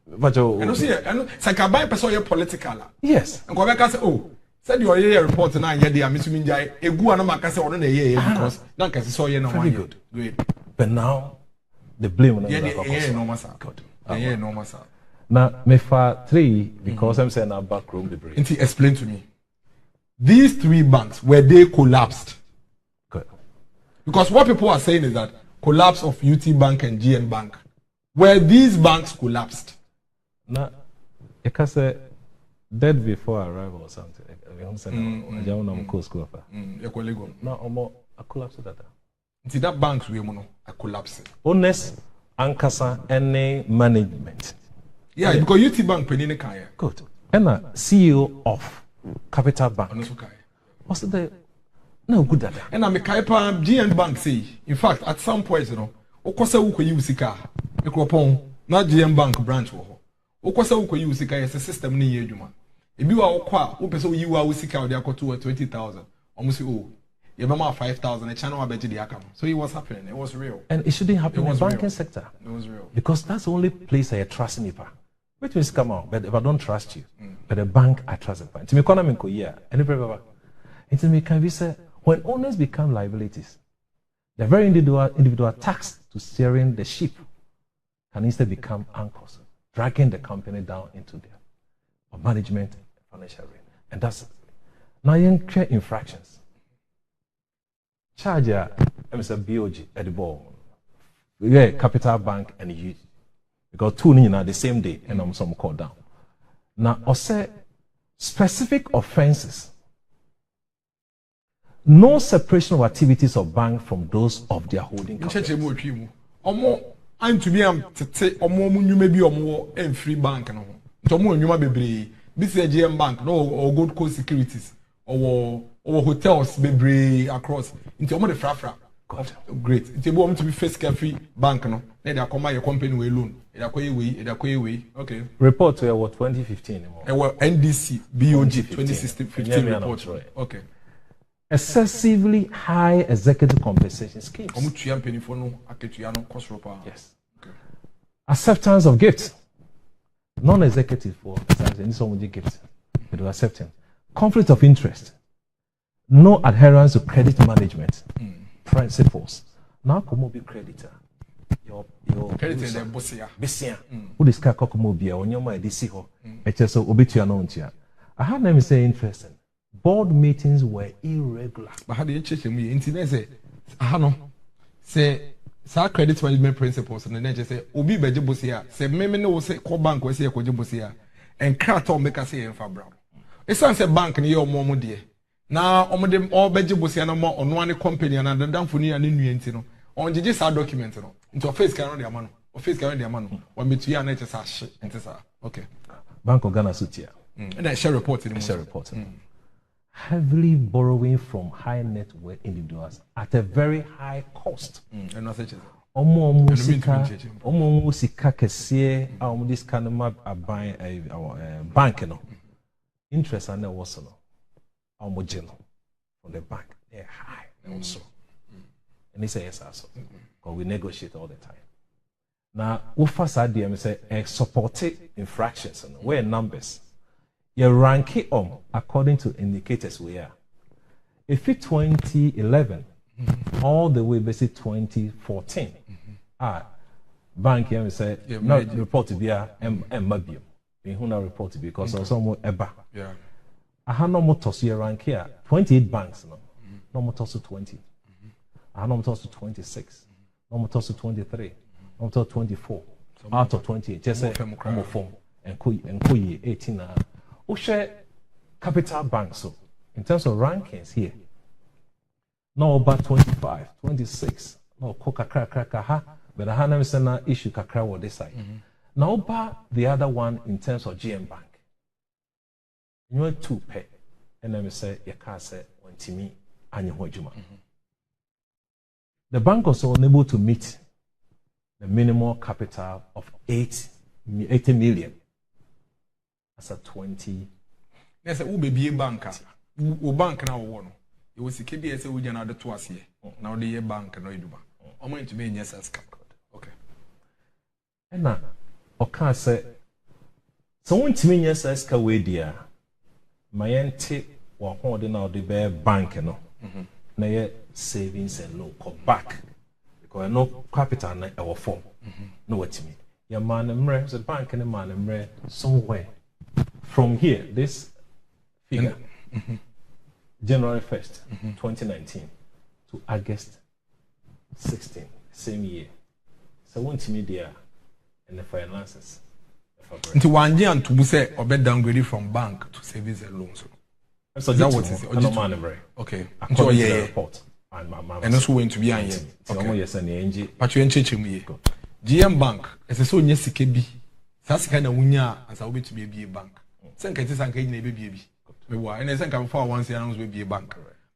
But you know, see, I know, Sakabai person, you're political. Yes. And Quebec say, oh. Said your year report now, yeah, they are missing Jai. A good and Macassa on a year because not because so you know, very good. Great. But now the blame on no massa. Good. Yeah, no massa. Now, me for 3 because I'm saying our back room debris. Inti, explain to me. These 3 banks where they collapsed. Good. Because what people are saying is that collapse of UT Bank and GN Bank, where these banks collapsed. Now, because dead before arrival or something. I don't know course school. No, I collapse that. It's that banks we mono a collapse. Honest Ankasa any management. Yeah, because UT Bank penny kaya. Good. And CEO of Capital Bank. What's the no good at that? And I'm a Kaipa GN Bank say. In fact, at some point, you know, Okosa uko usika. Ekropon, not GN Bank branch wo. Okosa uko usika is a system ni yejuma. If you are qua, who person you are with they are 20,000. Almost oh, you remember 5,000, a channel bet the account. So it was happening, it was real. And it shouldn't happen in the banking sector. It was real. Because that's the only place I trust in IPA. Which means come out, but if I don't trust you, but the bank I trust the bank. To me, economy yeah, and it me can be said when owners become liabilities, the very individual tax to steering the ship can instead become anchors, dragging the company down into their management and financial ruin. And that's now you create infractions. Charge BOG at the ball. Yeah, Capital Bank and you because 2 are the same day and I'm some call down. Now I say specific offenses. No separation of activities of bank from those of their holding companies. I'm to be maybe free bank no. Tomo nyuma bebre this GM Bank no or Gold Coast Securities or hotels bebre across into omo the frafra. Great. It's able to be first carefree bank no. Then they come your company we loan. Way. Okay. Report to what 2015 NDC BOG 2015 report. Okay. Excessively high executive compensation schemes. Yes. Okay. Acceptance of gifts. Non-executive for any someone gift. They do acceptance. Conflict of interest. No adherence to credit management principles. Now come be creditor. your credit in the bosia. Besia. Who is Kakokmobia on your mind? This ho. HSO obitua no ntia. I had them say interesting. Board meetings were irregular. But how do you check me? Internet say, no. Say, sa credit management principles and then just say, Obi Bejibusia, say, Meme no say, call bank, we say, Kojibusia, and Kratom make us say, and Fabra. It's not a bank near your mom, dear. Now, all Bejibusia no more on one company and the down for near and in on the just document into a face carry their man, or face carry their man, or me to your nature, and okay. Bank of Ghana Sutia. And I shall report it. Heavily borrowing from high net worth individuals at a very high cost. And not such as Omo musika kesiye this kind of buying a bank no. Interest and was no. Omo general from the bank. They're high also. And they say yes also. Because we negotiate all the time. Now, what first idea say supported infractions where numbers. You rank it according to indicators we are. If it 2011, all the way basically 2014, bank here we say not report to be a mabium. We who not report to be because of some eba. Yeah. I have no more toss here rank here. 28 banks no more toss to 20. I have no more toss to 26. No more toss to 23. No more toss to 24. Out of 28, just say more form and kuyi 18. We share capital banks so in terms of rankings here. No about 25, 26. No coca crack but I have never issue kakra on this side. Now about the other one in terms of GM Bank. You know 2 pay and then we say you can't say when to me and you want juma. The bank also unable to meet the minimum capital of 80 million. As a 20. Yes, who be a banker. Who bank now one. It was a KBS we are not twice here. Now the bank no do. I'm going to be in yes as okay. And now, okay, say so when to me yes as way dear. My auntie or holding out the bear bank no. Na ye savings and loan come back. Because no capital na our form. No what to me. Your man and the bank and the man and somewhere. From here, this figure, January 1st, 2019 to August 16, same year. So one media and the finances. Into 1 year and to say or bet downgraded from bank to savings and loans. So that what is it? Okay. According to the report. And also going to be on yet. Okay. Yes, and the but you ain't changing me. GM Bank, as a so yes, KB. That's kind of wunya as I will to be a bank. Sen kati san kai na baby. Me wa ene sen kan for once announce we be a bank.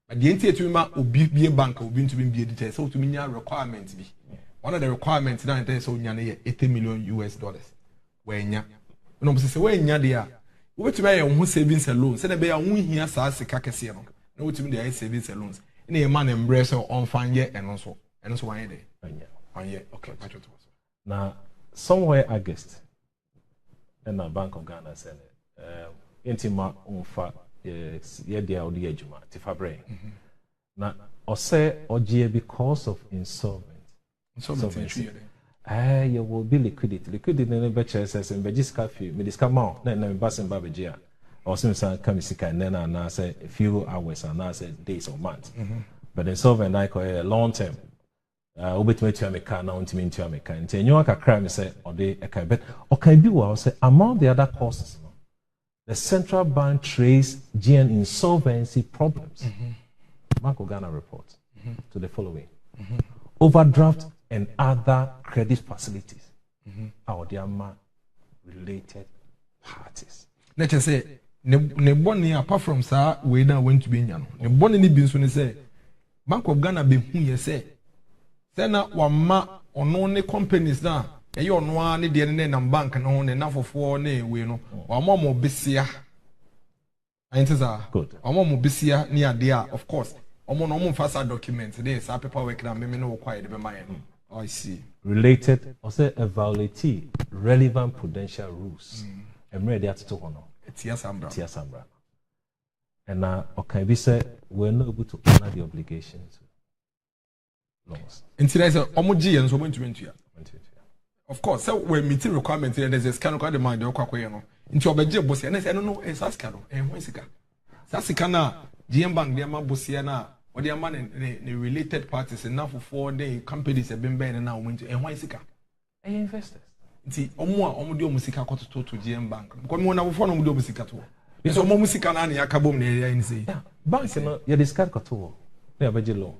But the entity to ma obi be a bank obi to be a detail so to mean requirements be. One of the requirements na enter so nya na $80 million. We nya. No say we nya dia. We to buy your savings and loans. Say na be ya hu hia sa sika kese no. Na we to be the savings and loans. Ina e man embrace on fan ye eno so. Eno so wan ye dey. Wan ye. Okay. Now somewhere August and the Bank of Ghana said intima unfa ye dia odi adwuma ti fabre na ose ogie because of insolvency you will be liquidity na be chess and be jiska fi me diska ma na me basen ba begia or some san kamisika na na say a few hours and na say days or months but insolvent I call a long term obetime to ameka na ontime to ameka nti enyo akakra me say ode e kan but okan bi wa say among the other causes the central bank traced GN insolvency problems. Bank of Ghana report to the following: overdraft and other credit facilities are the related parties. Let's just say ne boni apart from sir we now went to be nyano. Ne boni ni bin so ne say Bank of Ghana be hu ye say na wama ono ne companies na e ono a ne de ne na bank no ne na fofo na ewe no wama mo besia aintiza good wama mo besia ni ade a of course omo no mo fasa document there sa paperwork na me no require de be my oh I see related or say evaluate relevant prudential rules and ready at to hono tia sambra and now okay we say we're not able to honor the obligations laws until I say omo gi enso mo ntumi ntua Of course, so when meeting requirements, there's a scan of the mind, or Quaquano. Into a budget boss, and I know, it's Ascado, and Wessica. Sassicana, GM Bank, the Ama Bossiana, or the Aman and related parties, enough for 4 day companies have been banned and now went to Wessica. Investors. See, Omudio Musica to GM Bank. Come on, our phone Omudio Musica. It's a Musica and Yakabum area in the banks, you know, you discard Coto, they are very low.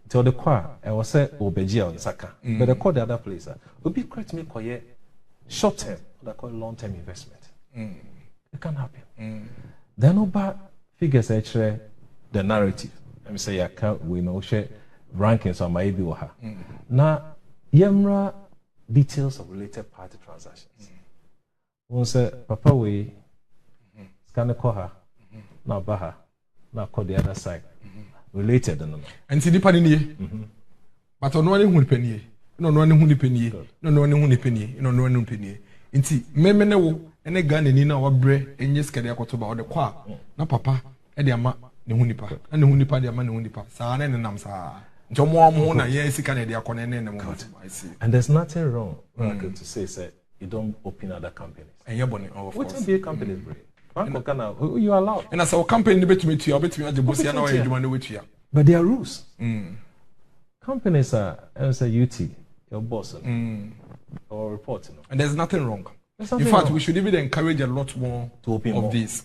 Till the choir, I was said, Obegia on Saka. But I call the other place. Would be correct me quiet short term, what I call long term investment. It can happen. Then about figures actually the narrative. Let me say, I can't, we know, share rankings on my ABOHA. Now, Yemra details of related party transactions. One say, Papa, we scan the koha, now Baha, now call the other side. Related and see the penny, but on one penny, no one penny, no one penny, no one penny. And see, Memeno and a gun in our bread and yes, can I got about the qua, no papa, and the ama, the Hunipa, and the Hunipa, the man Hunipa, San and Namsa. Jomona, yes, Canada, I see. And there's nothing wrong to say, sir, you don't open other companies. And you're bonny, of course. What's a company? You are allowed. And as our company debate me to you, bet me at the Bossiana or you with you. But there are rules. Companies are, as a UT, your boss, or reporting. And there's nothing wrong. In fact, we should even encourage a lot more to open of more. This.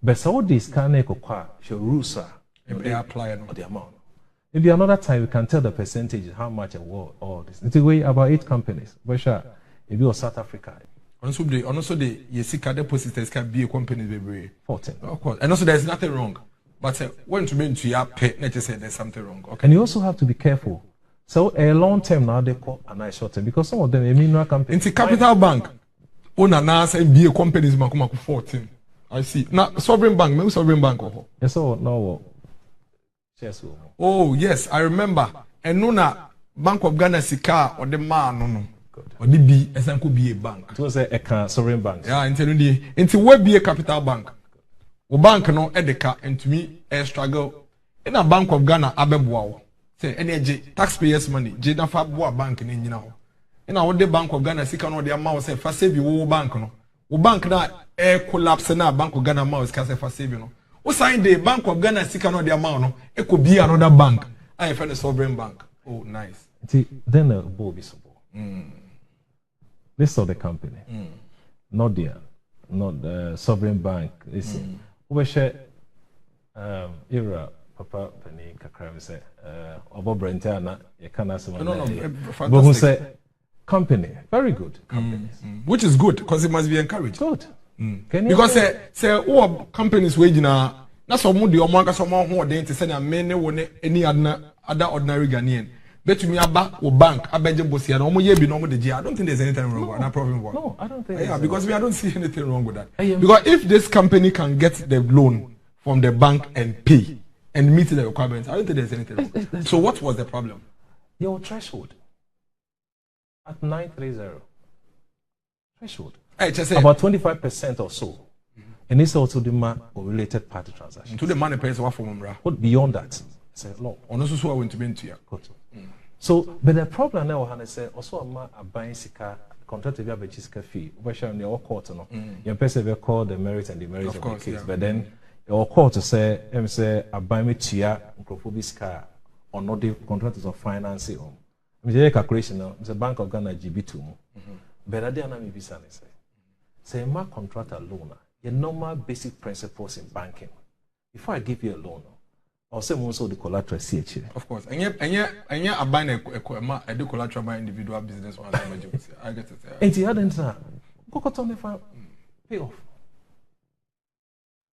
But so these can acquire your rules are they apply or the amount. Maybe another time we can tell the percentage how much a war all this. It's way about 8 companies. But sure, if you are South Africa. Also, the Yesika depositors can be a company baby. 14. Of course. And also there's nothing wrong. But when to mean to your pet, let's say there's something wrong. Okay. And you also have to be careful. So a long term now they call a nice short term because some of them a mineral company. Into Capital Bank, own a NAS and be a company's Makumaku 14. I see. Now sovereign bank, maybe sovereign bank or yes, so no. Oh yes, I remember. And Nuna Bank of Ghana Sika or the man no. Or the B as could be a bank. It was a sovereign bank. Yeah, into where be a capital bank. O bank no edeka and to me a struggle. In a Bank of Ghana abeboa. Say any taxpayers money, J na fa boa bank ni nyina ho. In a the Bank of Ghana sika no the amount say fa save you bank no. O bank na collapse na Bank of Ghana amount ka say fa save no. O sign the Bank of Ghana sika no the amount no e could be another bank. I find a sovereign bank. Oh nice. Then a bow be so. This of the company. Not the sovereign bank. Listen. We share era Papa Penny Kakra say Obo Brentana, you can ask him. But who say company, very good companies. Which is good because it must be encouraged. Good. Because say all companies waging na so mo de o mo aka so mo ho den te say na me ne wo ne any other ordinary Ghanaian. Bet me aba o bank abeje bosia na omo ye bi no mo de gi. I don't think there's anything wrong with that problem. No, I don't think. Yeah, because I don't see anything wrong with that. Because if this company can get the loan from the bank and pay and meet the requirements, I don't think there's anything wrong. So what was the problem? Your threshold at 930. Threshold. About 25% or so. And it's also the man or related party transaction. To the money pays what for Mumra. But beyond that, it's a law. On also so I went to be into you. So, but the problem now, Hannah said, also a buying sika contract to be a bechiska fee. We're sharing the all court, no. Your person will call the merits and the merits of the case. Yeah. But then your court to say, a buy me chia, microphobiska, or not the contractors of financing. I'm a calculation now. It's a Bank of Ghana GB2. But I didn't have visa. Say, my contract alone, your normal basic principles in banking. Before I give you a loan, I'll say also the collateral CH. Of course. And yeah, I buy a do collateral by individual business or I get it. And the other answer, go cut on the pay off.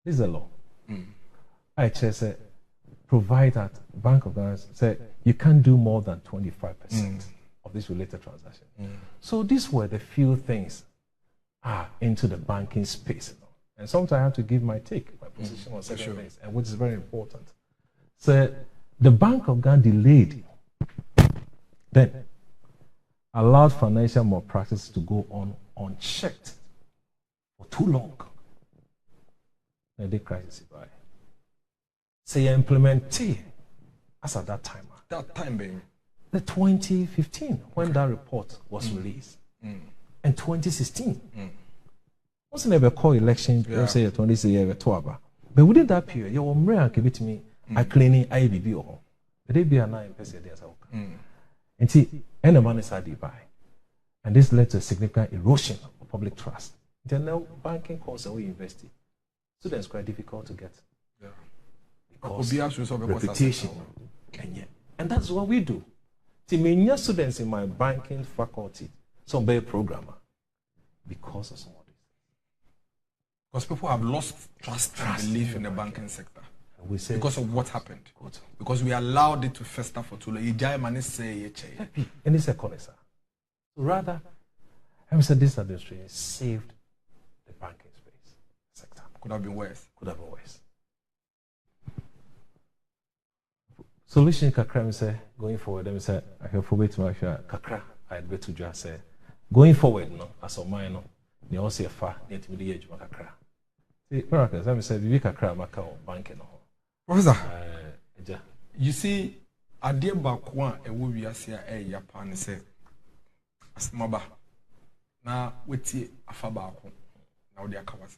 This is a law. I just say, provide that Bank of Ghana say you can't do more than 25% of this related transaction. So these were the few things into the banking space. And sometimes I have to give my take, my position on certain things, and which is very important. So the Bank of Ghana delayed, then allowed financial malpractice to go on unchecked for too long. And the crisis by. So you implement as at that time. That time being. the 2015 when that report was released, and 2016. Once never call election, you say 20 but within that period, you were mere give it to me. I cleaning IBB or they be a 9% as well. And see, and the money side buy, and this led to a significant erosion of public trust. Then now banking costs away investing. Students quite difficult to get. Because reputation. And that's what we do. See, many students in my banking faculty, some better programmer, because of some of this. Because people have lost trust and belief in the banking sector. We say because of what happened. Because we allowed it to fester for too long. And it's a corner, sir. So rather, I would say this administration saved the banking space sector. Could have been worse. Could have been worse. Solution kakra say going forward. Let me say I have forward to my kakra. I had better just say going forward. No, as a man, no, they all say far. Need to be the age of kakra. See, miracles. Let me say we kakra maka banking. Professor, you see, I dear Bakwan, a woo see a Japan say, Asmaba. Now, wait, a fabako. Now they are covered.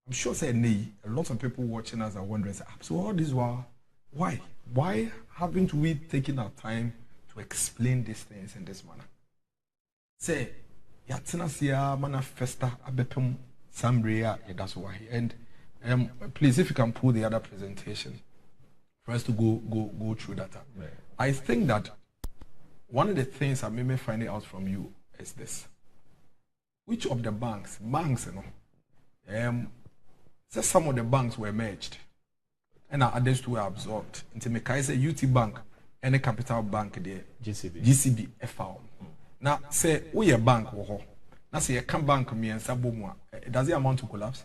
I'm sure, say, nay, a lot of people watching us are wondering, so all this while, why? Why haven't we taken our time to explain these things in this manner? Say, Yatina Sia, Manifesta, Abepum, Sambria, that's why. And please, if you can pull the other presentation for us to go through that. Right. I think that one of the things I may find out from you is this: which of the banks, you know, say some of the banks were merged, and others were absorbed into Mekaise UT Bank and a Capital Bank there, GCB FAO. Now say we a bank now say a can bank me and Sabomwa. Does it amount to collapse?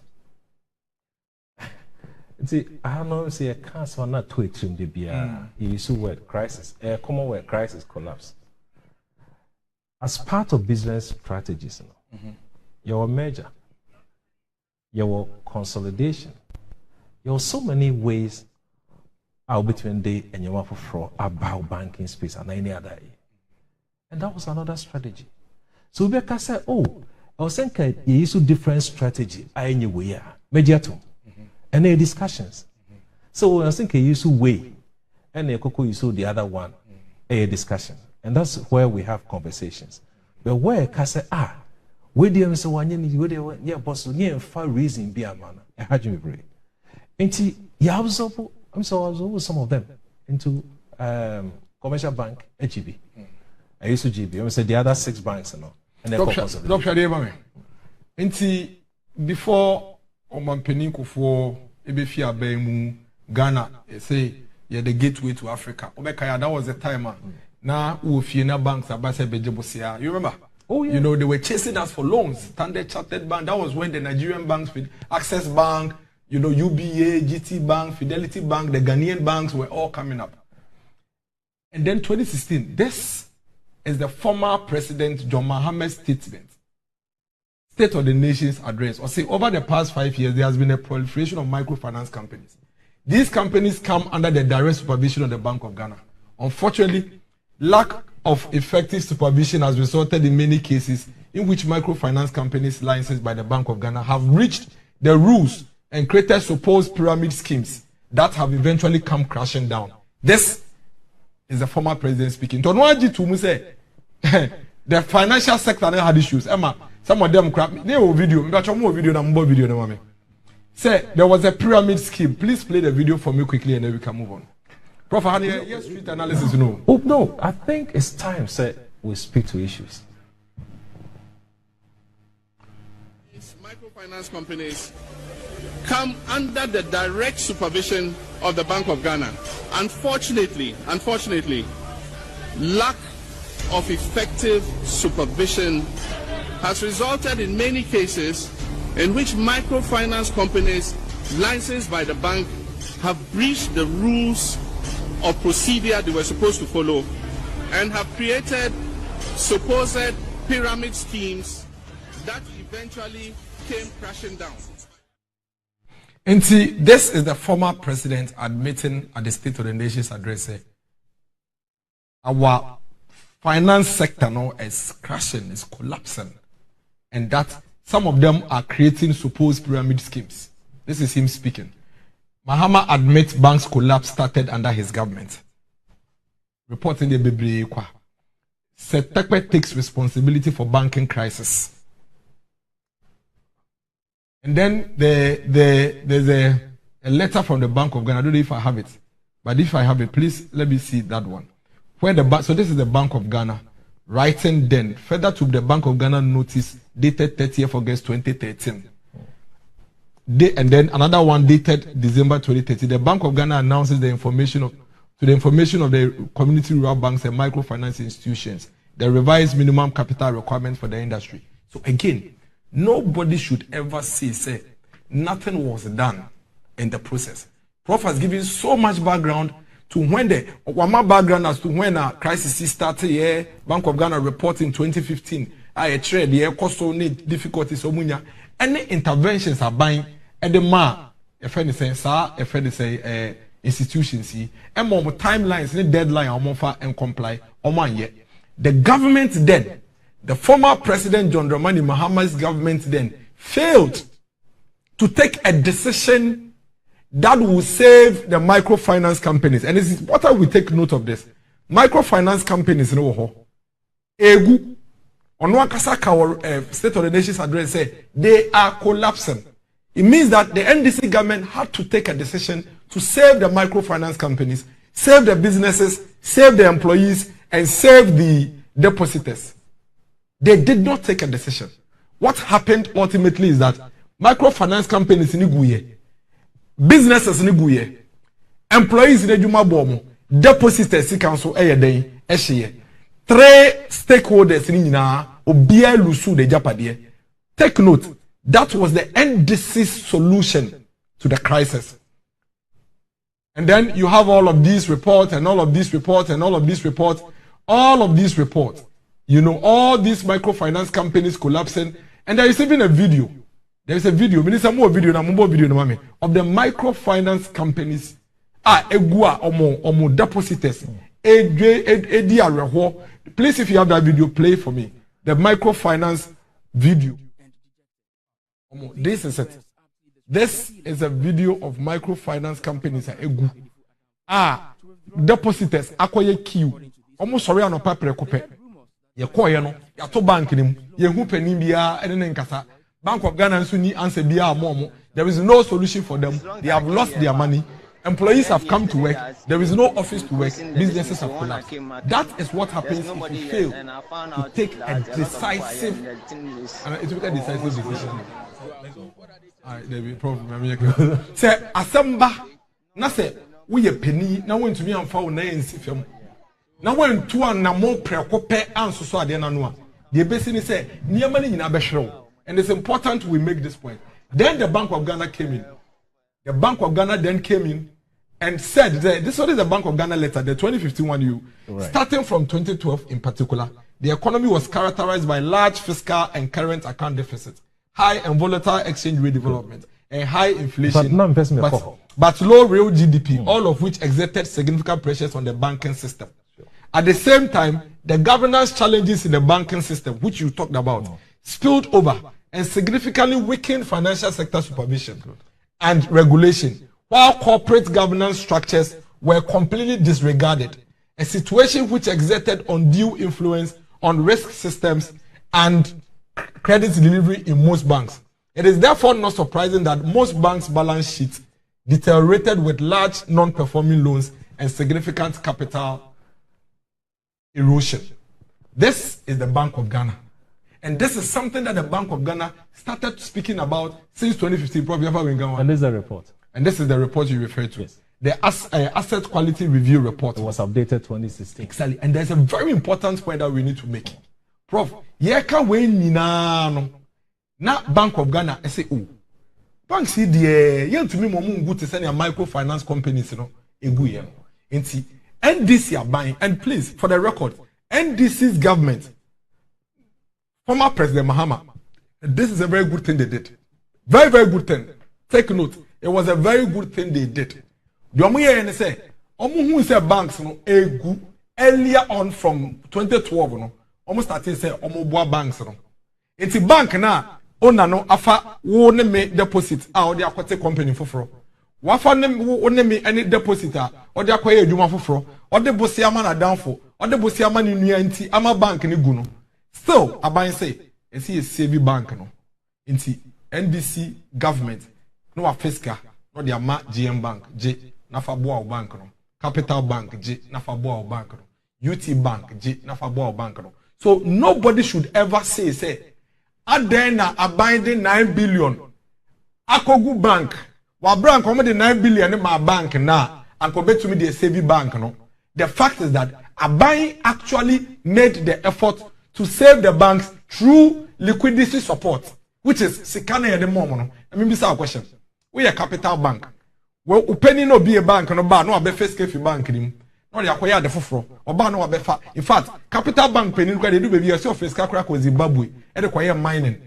See, I don't know say a cancer not to extreme the beer. You use the word crisis, a common word crisis collapse. As part of business strategies, you know, your merger, your consolidation, your so many ways out between day and your for about banking space and any other. And that was another strategy. So we can say, oh, I was thinking you use different strategy. I knew we are mediatum. And there are discussions. So I think you use way, and you use the other one, a discussion. And that's where we have conversations. But where I say, where do you say one year, boss, near far reason be a man, a hajim break. And you absorb, some of them into commercial bank, HEB. I used to GB. I said the other 6 banks, and Dr. Enti before Oman Peninku for Ebefia Bemu, Ghana, say, you're the gateway to Africa. Obekaya, that was the time. Now, Ufina banks are Basa Bejebosia. You remember? Oh, yeah. You know, they were chasing us for loans. Standard Chartered Bank, that was when the Nigerian banks, with Access Bank, you know, UBA, GT Bank, Fidelity Bank, the Ghanaian banks were all coming up. And then 2016, this is the former President John Mahama's statement. State of the Nation's address, or say over the past 5 years, there has been a proliferation of microfinance companies. These companies come under the direct supervision of the Bank of Ghana. Unfortunately, lack of effective supervision has resulted in many cases in which microfinance companies licensed by the Bank of Ghana have breached the rules and created supposed pyramid schemes that have eventually come crashing down. This is the former president speaking. The financial sector had issues. Emma, some of them crap. They were video. Say there was a pyramid scheme. Please play the video for me quickly and then we can move on. Prof, yes, street analysis, no. Oh no, I think it's time, sir, we speak to issues. These microfinance companies come under the direct supervision of the Bank of Ghana. Unfortunately, lack of effective supervision has resulted in many cases in which microfinance companies licensed by the bank have breached the rules of procedure they were supposed to follow and have created supposed pyramid schemes that eventually came crashing down. And see, this is the former president admitting at the State of the Nation's address, our finance sector now is crashing, is collapsing, and that some of them are creating supposed pyramid schemes. This is him speaking. Mahama admits banks collapse started under his government. Reporting the Bible. Setekwe takes responsibility for banking crisis. And then there's a letter from the Bank of Ghana. I don't know if I have it, but if I have it, please let me see that one. Where so this is the Bank of Ghana writing then further to the Bank of Ghana notice dated 30th August 2013. And then another one dated December 2013. The Bank of Ghana announces the information of the community rural banks and microfinance institutions, the revised minimum capital requirements for the industry. So again, nobody should ever say nothing was done in the process. Prof has given so much background to when background as to when a crisis started here. Bank of Ghana report in 2015. I trade the cost need difficulties. Any interventions are buying at the institutions and more timelines, any deadline or and comply or yet. The government then, the former President John Dramani Mahama's government then failed to take a decision that will save the microfinance companies. And it's important we take note of this. Microfinance companies, Egu, on Wakasaka State of the Nation's address say they are collapsing. It means that the NDC government had to take a decision to save the microfinance companies, save the businesses, save the employees, and save the depositors. They did not take a decision. What happened ultimately is that microfinance companies in Iguye, businesses in Iguye, employees in Ejuma Bomo, depositors in council Eyadei, Eshiye. 3 stakeholders in Nina, Obia Lusu de Japadie. Take note, that was the NDC solution to the crisis. And then you have all of these reports and all of these reports and all of these reports, all of these reports. You know, all these microfinance companies collapsing. And there is even a video. There is a video, of the microfinance companies. Egua omo depositors. Please, if you have that video, play for me. The microfinance video. This is it. This is a video of microfinance companies at Egu. Depositors, akoye kiu. Almost sorry on a paper coupe. Ye koyeno, ya to bank nim, ye hupe nimbia, and kasa. Bank of Ghana and Sunni answer bia momo. There is no solution for them. They have lost their money. Employees have come to work. There is no office to work. Businesses have collapsed. That is what happens if you fail to take a decisive decision. Alright, there be problem. Say asamba na say we a penny na when to me and found na ensifem. Na when to an na mo prekope anso so ade na no a. The basic say niam ni nyina behwerew. And it's important we make this point. Then the Bank of Ghana came in. The Bank of Ghana then came in and said that this is the Bank of Ghana letter, the 2015 one starting from 2012 in particular, the economy was characterized by large fiscal and current account deficit, high and volatile exchange rate development, and high inflation, but low real GDP, all of which exerted significant pressures on the banking system. At the same time, the governance challenges in the banking system, which you talked about, spilled over and significantly weakened financial sector supervision and regulation, while corporate governance structures were completely disregarded, a situation which exerted undue influence on risk systems and credit delivery in most banks. It is therefore not surprising that most banks' balance sheets deteriorated with large non-performing loans and significant capital erosion. This is the Bank of Ghana. And this is something that the Bank of Ghana started speaking about since 2015. Probably and this is the report. And this is the report you refer to. Yes. The asset quality review report. It was updated 2016. Exactly. And there's a very important point that we need to make. Prof, yeka we nina na Bank of Ghana I say oh. Bank see the yentumi mo mu to send your microfinance companies egu ye. Enti NDC are buying, and please for the record, NDC's government, former President Mahama, this is a very good thing they did. Very, very good thing. Take note. It was a very good thing they did. The omu ye say, omu who say banks egu earlier on from 2012 no almost started say omoboa banks no enti bank na owner no afa wo ne me deposit a odi akote company foforo wafa ne wo ne me any deposit a odi akoye adwuma foforo odi bosi ama na danfo odi bosi ama ne nua nti ama bank ne gu no still aban say esi save bank no enti NDC government no wa fiscal no dia ma GM bank J na fa boa bank no Capital Bank J na fa boa bank no UT Bank J na fa boa bank no. So nobody should ever say adena abiding 9 billion akogu bank wa bank come the 9 billion ma bank na and come to me the saving bank no. The fact is that Abai actually made the effort to save the banks through liquidity support, which is sikana ya de momo no. I mean, this is our question. We a Capital Bank. Well, opening no be a bank no ba no abe first kefi bank nim. No dey akoya de foforo. Oba no abe fa. In fact, Capital Bank penin kwa dey do baby yourself first kakra ko Zimbabwe. E dey kwaye mining.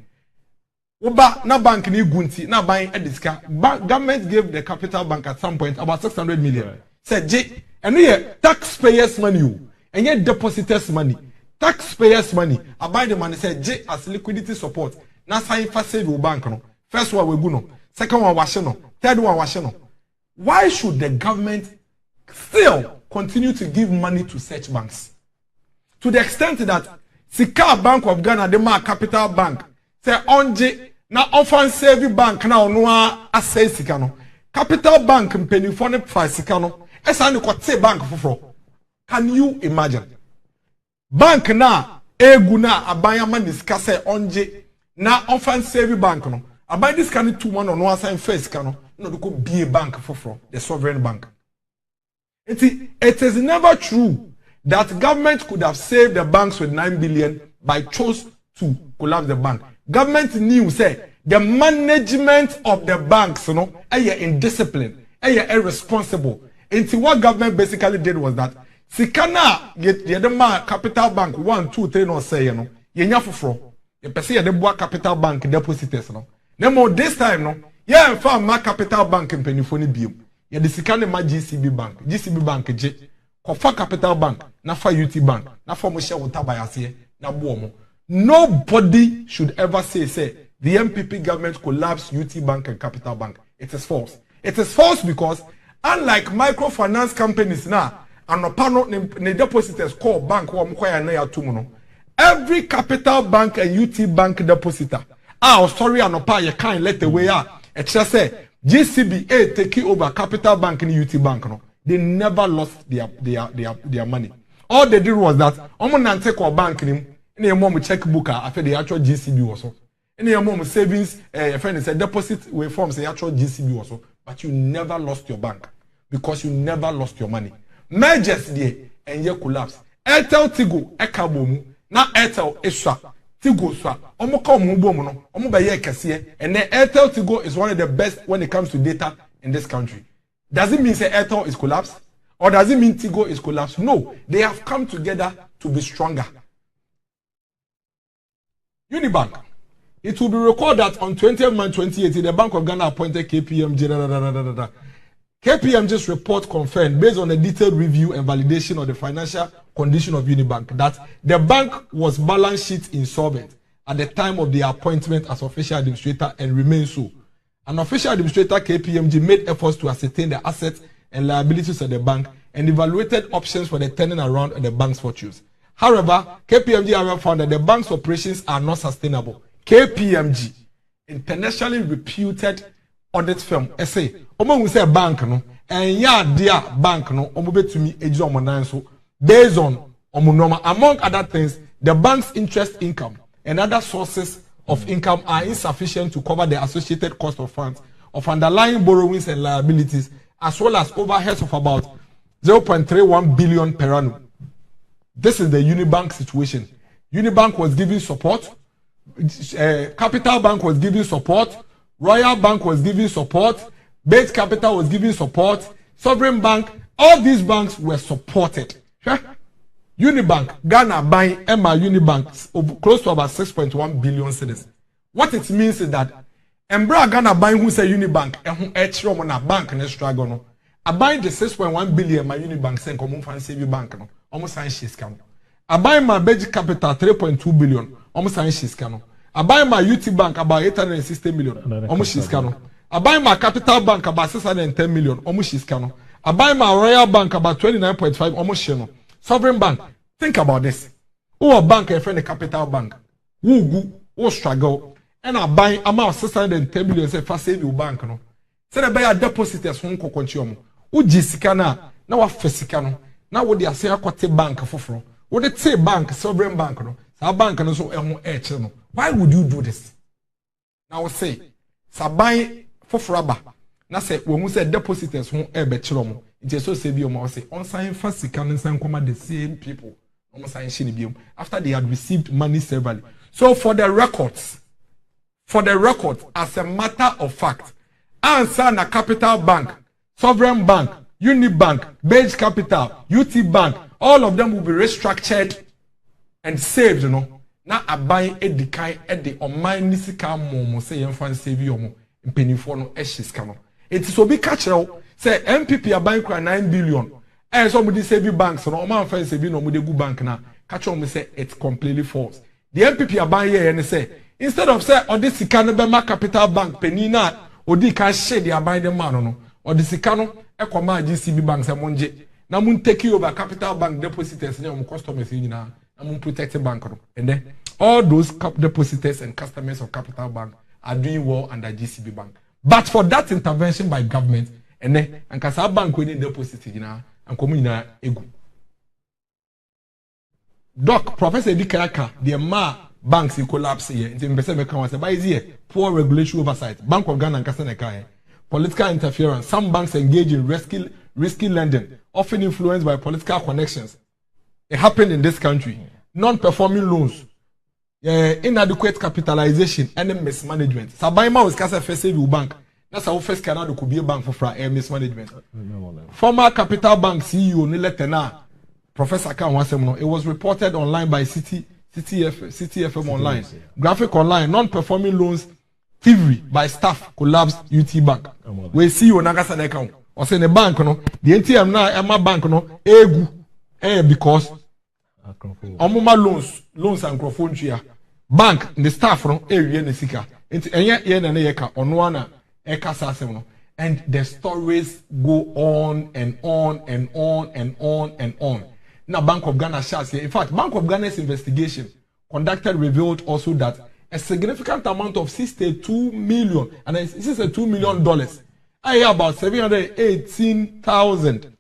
Oba na bank ni gunti na ban e disca. Government gave the Capital Bank at some point about 600 million. Right. Said J and here taxpayers money and yet depositors money. Taxpayers money. Abai the money said J as liquidity support. Na sign for save your bank no. First one we go no. Second one wash no. Third one wash no. Why should the government still continue to give money to such banks? To the extent that Sika Bank of Ghana, the Capital Bank, say onje na often saving bank na onwa asay sika no. Capital Bank mpeni phone fa sika no. Esa ni kwate bank foforo. Can you imagine? Bank na egu na abaya man sika say onje na often saving bank no. Abaya this can 2 man on one sign first sika no. No, they could be a bank for the sovereign bank. It is never true that government could have saved the banks with 9 billion by chose to collapse the bank. Government knew say the management of the banks, you know, are indisciplined, are irresponsible. And what government basically did was that Sikana the Capital Bank 1, 2, 3 no say you know, you for the person the boa Capital Bank depositors no. No this time no. Yeah, in fact, my Capital Bank in Penifoni Bium. Yeah, the Sikane ma GCB Bank. GCB Bank J. Kofa Capital Bank, na fa UT Bank, na fa Moshe Wutabayase, na Buomo. Nobody should ever say the MPP government collapsed UT Bank and Capital Bank. It is false. It is false because unlike microfinance companies now, and no pano ne depositors call bank wa mkwaya na ya tumuno. Every Capital Bank and UT Bank depositor. Sorry, and no pa you can't let the way out. It just say GCBA taking over Capital Bank and UT Bank. No, they never lost their money. All they did was that omo take our bank nim any mom checkbook after the actual GCB also. Any mom savings friend say deposit way forms the actual GCB also. But you never lost your bank because you never lost your money. Mergers there and you collapse. Airtel Tigo ekabomu na Airtel Esha. Tigo swa omo ka omo bomu no omo ba ye kese and then Airtel Tigo is one of the best when it comes to data in this country. Does it mean say Airtel is collapsed or does it mean Tigo is collapsed? No, they have come together to be stronger. Unibank, it will be recorded that on 20th March 2018 the Bank of Ghana appointed KPMG. KPMG's report confirmed, based on a detailed review and validation of the financial condition of Unibank, that the bank was balance sheet insolvent at the time of the appointment as official administrator and remains so. An official administrator, KPMG, made efforts to ascertain the assets and liabilities of the bank and evaluated options for the turning around of the bank's fortunes. However, KPMG found that the bank's operations are not sustainable. KPMG, internationally reputed audit firm, say, omo we say bank no, and ya dia bank no, omo betumi eji omo nan so, based on omo normal. Among other things, the bank's interest income and other sources of income are insufficient to cover the associated cost of funds of underlying borrowings and liabilities, as well as overheads of about 0.31 billion per annum. This is the Unibank situation. Unibank was giving support, Capital Bank was giving support, Royal Bank was giving support, Base Capital was giving support, Sovereign Bank, all these banks were supported. Unibank, Ghana buying Emma Unibank close to about 6.1 billion cedis. What it means is that Embra Ghana buying who say Unibank and who extra on a bank and struggle no. Aban the 6.1 billion my Unibank send common fan save bank no. Almost sign she scam. Aban my Beji Capital 3.2 billion. Almost sign she scam. Aban my UT Bank about 860 million. Almost she scam. Aban my Capital Bank about 610 million. Almost she scam. Aban my Royal Bank about 29.5. Almost she no. Sovereign Bank. Think about this. Who a bank a friend a Capital Bank? Who go? Who struggle? And I buy amount 610 million say for save your bank no. Say the buy a depositors who ko konchi who jisika na wa fesika no. Na wo de ase akote bank foforo. Wo de te bank sovereign bank no. Sa bank no so ehun eche no. Why would you do this? Now we say sa buy foforo aba. Na say wo hu say depositors who e be kire mo. Nti so say bi o ma say on sign fasika no san koma the same people. After they had received money severally. So for the records, as a matter of fact, answer na Capital Bank, Sovereign Bank, Unibank, Beige Capital, UT Bank, all of them will be restructured and saved, you know. Now I buy edikai edi on my nisika momo say enfan save you mo penifo no eshiska. It is obi catcher say MPP are buying 9 billion. And somebody save banks, no man fan save no mode good bank na. Catch on me say it's completely false. The MPP are buying here and say instead of say or this Canada Capital Bank penina or di can share they are buying the man no or this Cano e command GCB banks and monje. Na mun take you over Capital Bank depositors and customers in na mun protect the bank no. And then all those depositors and customers of Capital Bank are doing well under GCB Bank. But for that intervention by government and then and kasa bank we need deposit na and come in egu. Doc, Professor Dikaraka, the ma banks collapse here. It's in Besame by here. Poor regulatory oversight. Bank of Ghana and Kasaneka. Political interference. Some banks engage in risky lending, often influenced by political connections. It happened in this country. Non-performing loans, inadequate capitalization, and mismanagement. Sabaima was Casa Festival Bank. That's our first Canada could be a bank for mismanagement. Former Capital Bank CEO Niletena, Professor Kan, it was reported online by CTFM Online. Graphic Online, non-performing loans, thievery by staff collapsed UT Bank. We see you Nagasa account. Or say the bank, no, the NTM now, Emma Bank, no, because Omuma loans and Crofontia. Bank, the staff, no, Nesika. And the stories go on and on and on and on and on. Now, Bank of Ghana shares here. In fact, Bank of Ghana's investigation conducted revealed also that a significant amount of 62 million, and this is a $2 million, I hear about 718,000,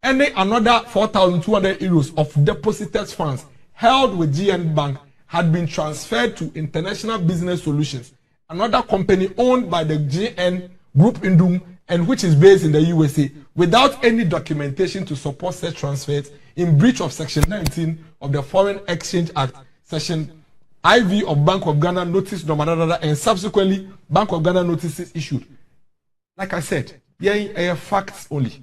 and then another 4,200 euros of deposited funds held with GN Bank had been transferred to International Business Solutions, another company owned by the GN Group Indum and which is based in the USA, without any documentation to support such transfers in breach of Section 19 of the Foreign Exchange Act, Section IV of Bank of Ghana notice number, and subsequently Bank of Ghana notices issued. Like I said, facts only.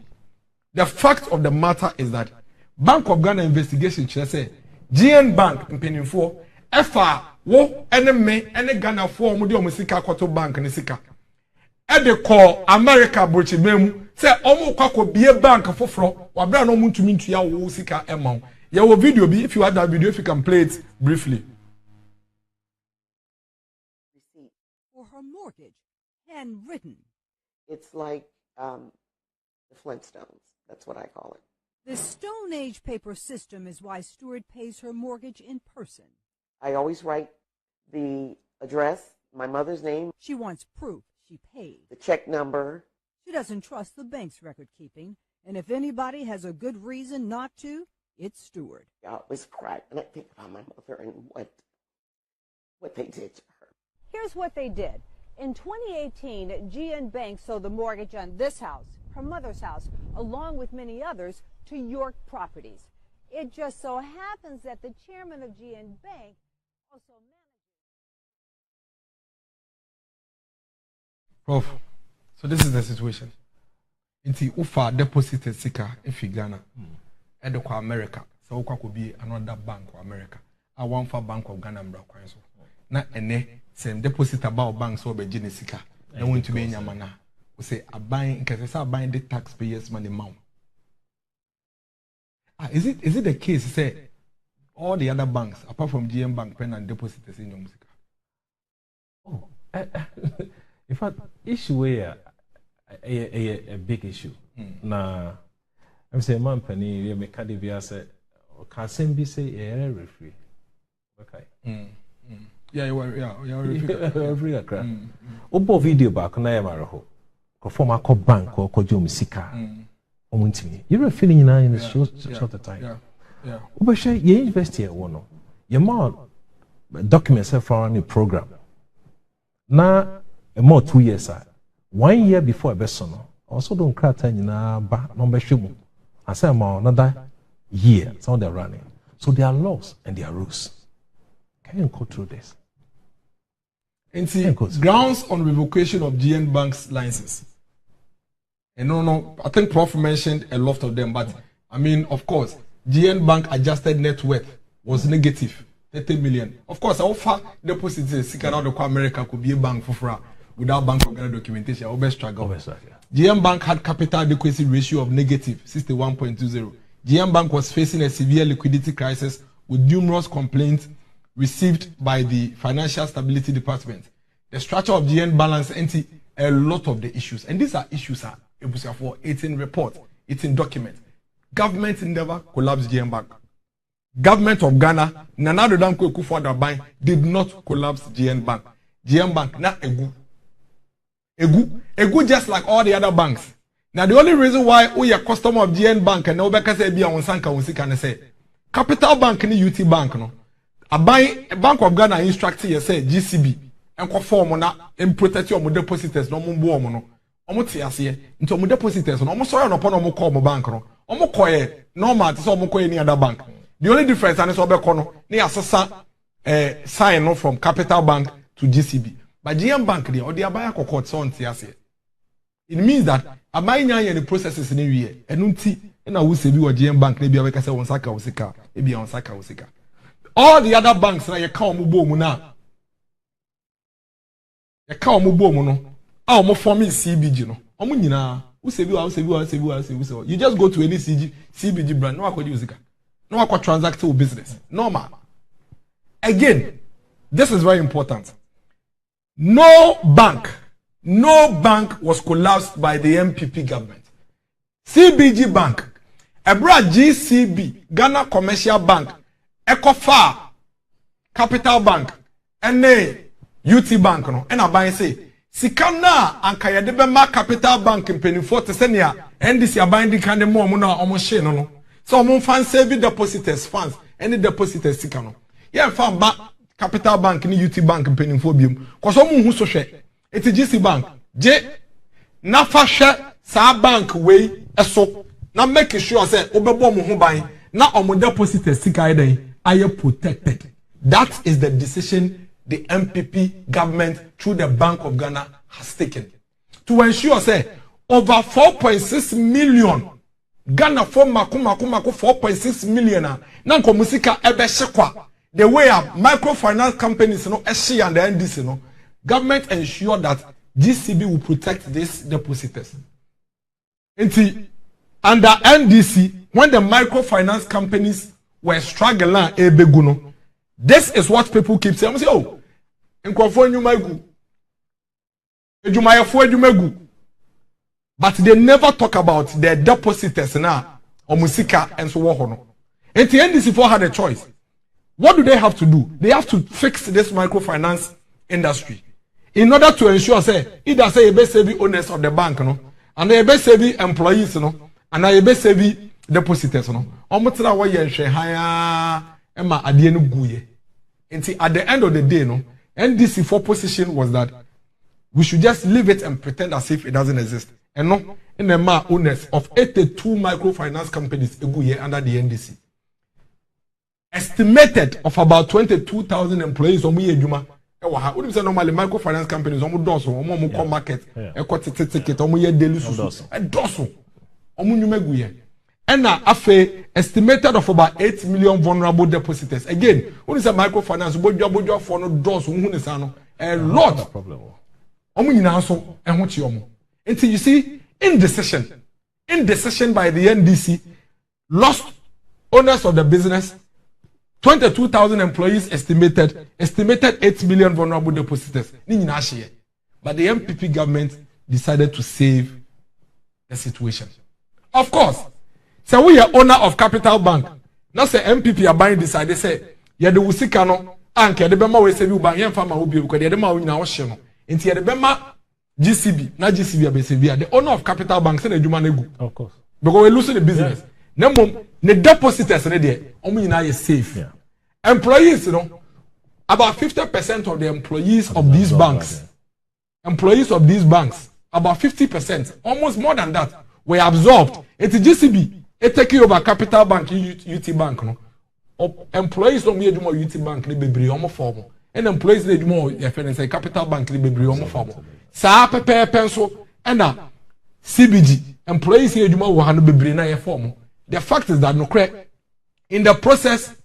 The fact of the matter is that Bank of Ghana investigation say GN Bank in Penin 4 FR wo enemy any Ghana for mudi omusika kwato bank ni sika. E de call America brochi memu say omo kwako bie bank foforo wa bra no muntumi ntua wo sika ema. Ye wo video bi, if you had that video, if you can play it briefly. For her mortgage, handwritten. It's like the Flintstones. That's what I call it. The Stone Age paper system is why Stewart pays her mortgage in person. I always write the address, my mother's name. She wants proof she paid. The check number. She doesn't trust the bank's record keeping, and if anybody has a good reason not to, it's Stewart. I always cry when I think about my mother and what they did to her. Here's what they did. In 2018, GN Bank sold the mortgage on this house, her mother's house, along with many others, to York Properties. It just so happens that the chairman of GN Bank also Prof, so this is the situation. Inti ufa deposited sika if Ghana, edoko America, so ukwa could be another bank of America. I want for Bank of Ghana mbra kwanso. Na ene same deposit about bank so be jini sika. Na want to be nyamana. we say a buying because I buying the taxpayers' money mount. Is it the case? Say all the other banks apart from GM Bank pen and depositors in your music. Oh, in fact, issue here a big issue. Now, I'm saying, man, penny, we make Cadivia say, can be say a referee. Okay. Yeah, you are free. Obo video back on Yamaraho. Conform a bank or Kojum Sika. You're feeling in a short time. Yeah. Obo share you invest here one. Your mom documents for a new program. Now, more 2 years. 1 year before a person also don't cry time back number shumu. I say another year, so they're running. So there are laws and there are rules. Can you go through this? And see, grounds on revocation of GN Bank's license. And no, I think Prof mentioned a lot of them, but I mean, of course, GN Bank adjusted net worth was negative, 30 million. Of course, how far deposits seeking out of America could be a bank for fraud without Bank of Ghana documentation. Over struggle. GM Bank had capital adequacy ratio of negative 61.20. GM Bank was facing a severe liquidity crisis with numerous complaints received by the Financial Stability Department. The structure of GN balance empty a lot of the issues, and these are issues for 18 report, 18 document. Government never collapsed GM Bank. Government of Ghana, Nana Danko Kufuor did not collapse GN Bank. GM Bank not egu just like all the other banks. Now the only reason why we are customer of GN Bank and now because say be on sanka can say Capital Bank ni UT Bank no. A Bank of Ghana instruct you say GCB and conform na and protect your depositors no mumbo no. Omo ti ase nti omo depositors no omo sorry no pon omo call mo bank no. Omo koye normal to so omo koye any other bank. The only difference and so be kono ni asesa sign no from Capital Bank to GCB. But GM Bank there or the abaya court so on tiase. It means that abaya nya the processes in year enunti na wo se bi wo GM Bank na bia we ka se won saka wo sika e bia won saka wo sika. All the other banks na ye ka omo bo mu na ye ka omo bo mu no a omo form CBG no omo nyina wo se bi wa you just go to any CBG brand no akodi wo sika no akwa transact with business normal. Again, this is very important. No bank was collapsed by the MPP government. CBG Bank, Ebra GCB, Ghana Commercial Bank, Ecofa, Capital Bank, NA, UT Bank, no, and I say, Sikana and Kayadebema Capital Bank in Pennyfort, Senia, and this abinding kind of more almost no. So, mon fan saving depositors funds, any depositors Sikano. Yeah, fan back. Capital Bank ni UT Bank penning for biom cause omo hu so hwe eti GC Bank je na fa hwe sa bank we eso na make sure say obebo mo ho ban na omo depositors sika eden aye protected. That is the decision the MPP government through the Bank of Ghana has taken to ensure say over 4.6 million Ghana for makuma 4.6 million na nkomusika ebe hye the way microfinance companies SC and the NDC government ensure that GCB will protect these depositors. Under NDC, when the microfinance companies were struggling, this is what people keep saying. Oh, but they never talk about their depositors now, or Musika and so on. And the NDC had a choice. What do they have to do? They have to fix this microfinance industry in order to ensure, say, either say you save owners of the bank, no, and they save employees, no, and they save depositors, no. Omutira wa yenhwe haya ema ade no guye. Nti at the end of the day, no, NDC for position was that we should just leave it and pretend as if it doesn't exist. And no, in the owners of 82 microfinance companies guye under the NDC. Estimated of about 22,000 employees on me ejuma What do you say normally microfinance companies omo doso omo mo market e ko ticket omo ye daily susu e doso omo nyuma guye and na afa estimated of about 8 million vulnerable depositors. Again, when you say microfinance bodwa for no doso hu ne sa no a lot problem omo nyina so e ho chi omo Until you see indecision by the NDC, lost owners of the business, 22,000 employees estimated 8 million vulnerable depositors. But the MPP government decided to save the situation. Of course, so we are owner of Capital Bank. Now say MPP are buying this side. They say, yeah, the Wusikano, Anke, the Bema we save you by Yan Farmer will be because the Dema will now share. Into the Bema GCB, not GCB, the owner of Capital Bank said the Jumanegu. Of course. Because we losing the business. No more, the depositors are there. Only now is safe. Yeah. Employees, you know, about 50% of the employees of these banks, about 50%, almost more than that, were absorbed. It's GCB. It take over Capital Bank, UT Bank, no. Employees don't need more UT Bank, they be almost formal. And employees need more, say Capital Bank, they be almost formal. Sa pepe pencil, and CBG employees need more will be na formal. The fact is that no correct. In the process,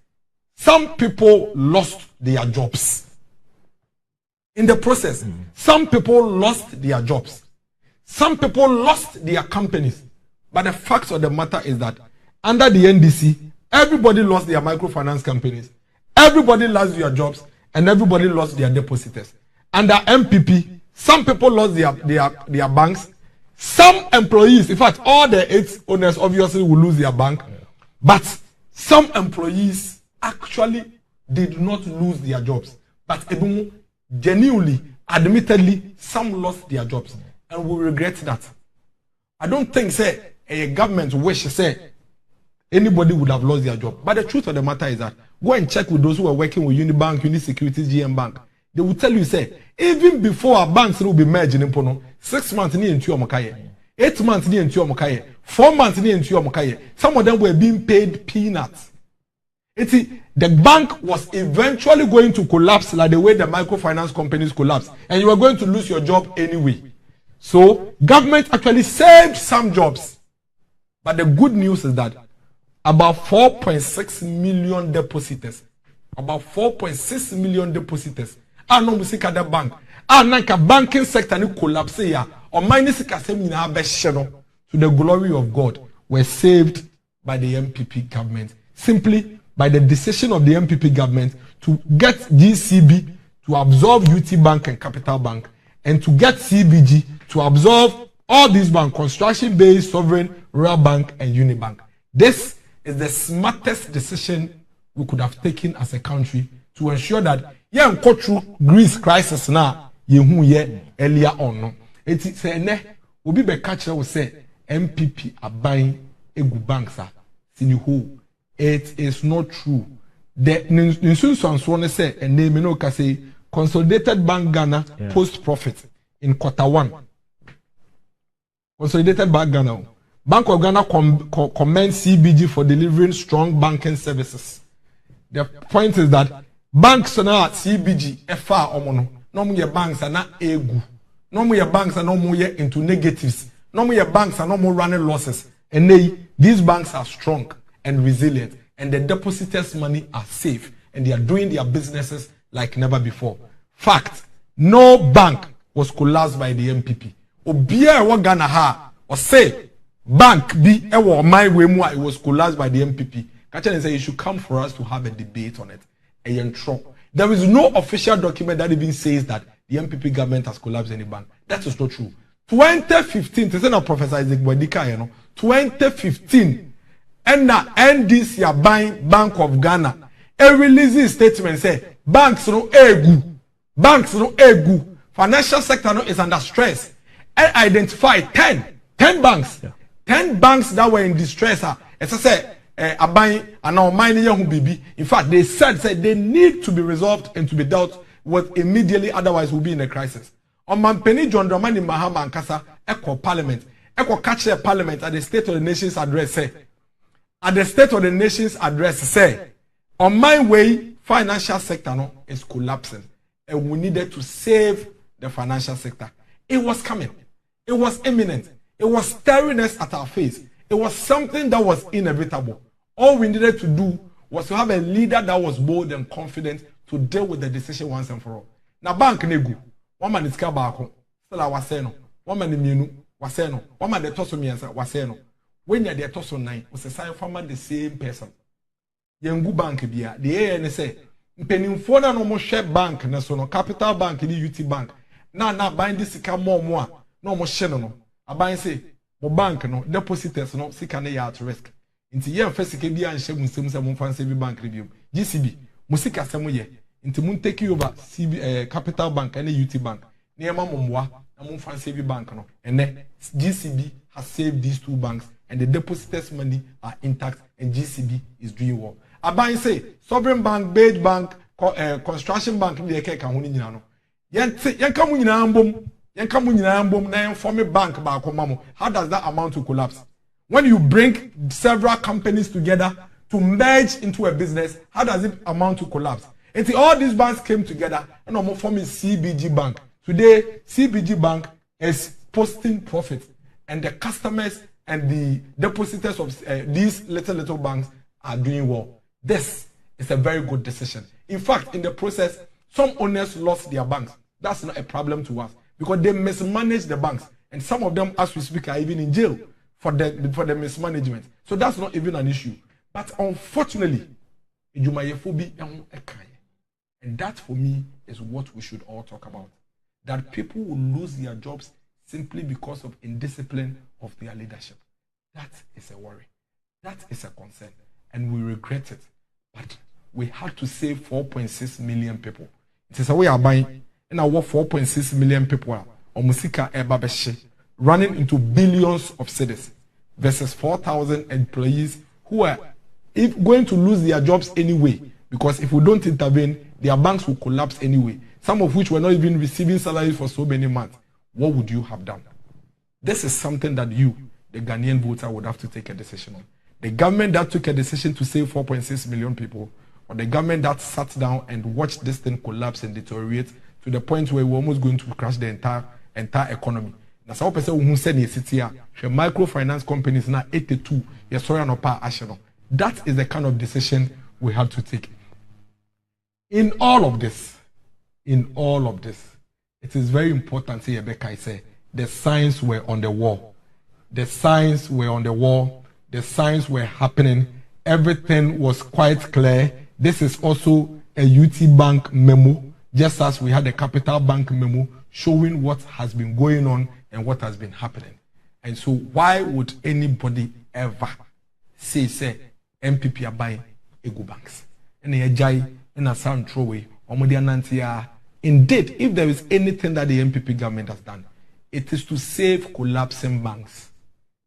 some people lost their jobs. In the process, some people lost their jobs. Some people lost their companies. But the fact of the matter is that under the NDC, everybody lost their microfinance companies. Everybody lost their jobs and everybody lost their depositors. Under MPP, some people lost their banks. Some employees, in fact, all the 8 owners obviously will lose their bank. But some employees actually did not lose their jobs. But genuinely, admittedly, some lost their jobs. And we regret that. I don't think, say, a government wish say anybody would have lost their job. But the truth of the matter is that go and check with those who are working with Unibank, Unisecurities, GM Bank. They will tell you, say, even before our banks will be merged in Pono, 6 months near into Omokaye, 8 months near into Omokaye, 4 months near into Omokaye. Some of them were being paid peanuts. The bank was eventually going to collapse like the way the microfinance companies collapsed, and you were going to lose your job anyway. So, government actually saved some jobs. But the good news is that about 4.6 million depositors, are no musika the bank. Nanka banking sector ni collapse ya. Or minisika semina abesheno to the glory of God were saved by the MPP government. Simply by the decision of the MPP government to get GCB to absorb UT Bank and Capital Bank, and to get CBG to absorb all these banks, construction-based, sovereign, Royal Bank, and Unibank. This is the smartest decision we could have taken as a country to ensure that we go through Greece crisis now, earlier on. It is a will be the catcher will say MPP are buying egu banks. It is not true. The Ninsun say and name no say Consolidated Bank Ghana post profit in Q1. Consolidated Bank Ghana. Bank of Ghana commends CBG for delivering strong banking services. The point is that banks are not CBG, FR omono. No more banks are not egu. No more banks are no more into negatives. No more banks are no more running losses. And these banks are strong and resilient, and the depositors' money are safe, and they are doing their businesses like never before. Fact, no bank was collapsed by the MPP. Obia wa Ghana ha or say bank be my way more it was collapsed by the MPP. Kachan say you should come for us to have a debate on it. There is no official document that even says that the MPP government has collapsed any bank. That is not true. 2015, this is not Professor Isaac Wadika, 2015, and now NDC are buying Bank of Ghana. A release statement say banks no egu. Banks no egu. Financial sector no is under stress. And identify 10 banks. Yeah. 10 banks that were in distress. As I said, are buying and now mining young baby. In fact, they said they need to be resolved and to be dealt with immediately, otherwise we'll be in a crisis. On Mampeni John Dramani Mahama and Kasa, Echo Parliament, Echo catch Parliament at the State of the Nations address say. At the State of the Nations address say, on my way, financial sector no, is collapsing. And we needed to save the financial sector. It was coming. It was imminent. It was staring us at our face. It was something that was inevitable. All we needed to do was to have a leader that was bold and confident to deal with the decision once and for all. Now, bank negu, one man is kabako, still I was saying, one man in wase no wama de toso miensa wase no when you de toso 9 was assign farmer the same person yengu bank bia de ne say mpenimfo na no mo hwe bank na so no Capital Bank ni UT Bank na bind this sika mo a na mo hye no aban say mo bank no depositors no sika na ya at risk nti ye mfa sika bia nhye mu nsem se mo mfa nse bi bank review GCB mo sika se mo ye nti mo take over Capital Bank and UT Bank na ma mo moa na mo mfa nse bi bank no ene GCB has saved these two banks and the depositors money are intact and GCB is doing well. Aban say Sovereign Bank, Beige Bank, Construction Bank ni eke ka ho ni nyina no. Yenka mu nyina mbom na inform bank ba akoma mo. How does that amount to collapse? When you bring several companies together to merge into a business, how does it amount to collapse? Until all these banks came together and almost forming CBG Bank. Today, CBG Bank is posting profit and the customers and the depositors of these little banks are doing well. This is a very good decision. In fact, in the process, some owners lost their banks. That's not a problem to us because they mismanaged the banks. And some of them, as we speak, are even in jail for the mismanagement. So that's not even an issue. But unfortunately, and that for me is what we should all talk about. That people will lose their jobs simply because of indiscipline of their leadership. That is a worry. That is a concern. And we regret it. But we had to save 4.6 million people. It is a way of buying. And our 4.6 million people are running into billions of cedis versus 4,000 employees who are going to lose their jobs anyway. Because if we don't intervene, their banks will collapse anyway. Some of which were not even receiving salaries for so many months. What would you have done? This is something that you, the Ghanaian voter, would have to take a decision on. The government that took a decision to save 4.6 million people, or the government that sat down and watched this thing collapse and deteriorate to the point where we're almost going to crash the entire economy. Now, some person who said in city microfinance companies now 82 that is the kind of decision we had to take. In all of this, it is very important, say Rebecca, I say, the signs were on the wall. The signs were on the wall. The signs were happening. Everything was quite clear. This is also a UT Bank memo, just as we had a Capital Bank memo showing what has been going on and what has been happening. And so why would anybody ever say MPP are buying ego banks? And a jai in a sound throwaway. Indeed, if there is anything that the MPP government has done, it is to save collapsing banks.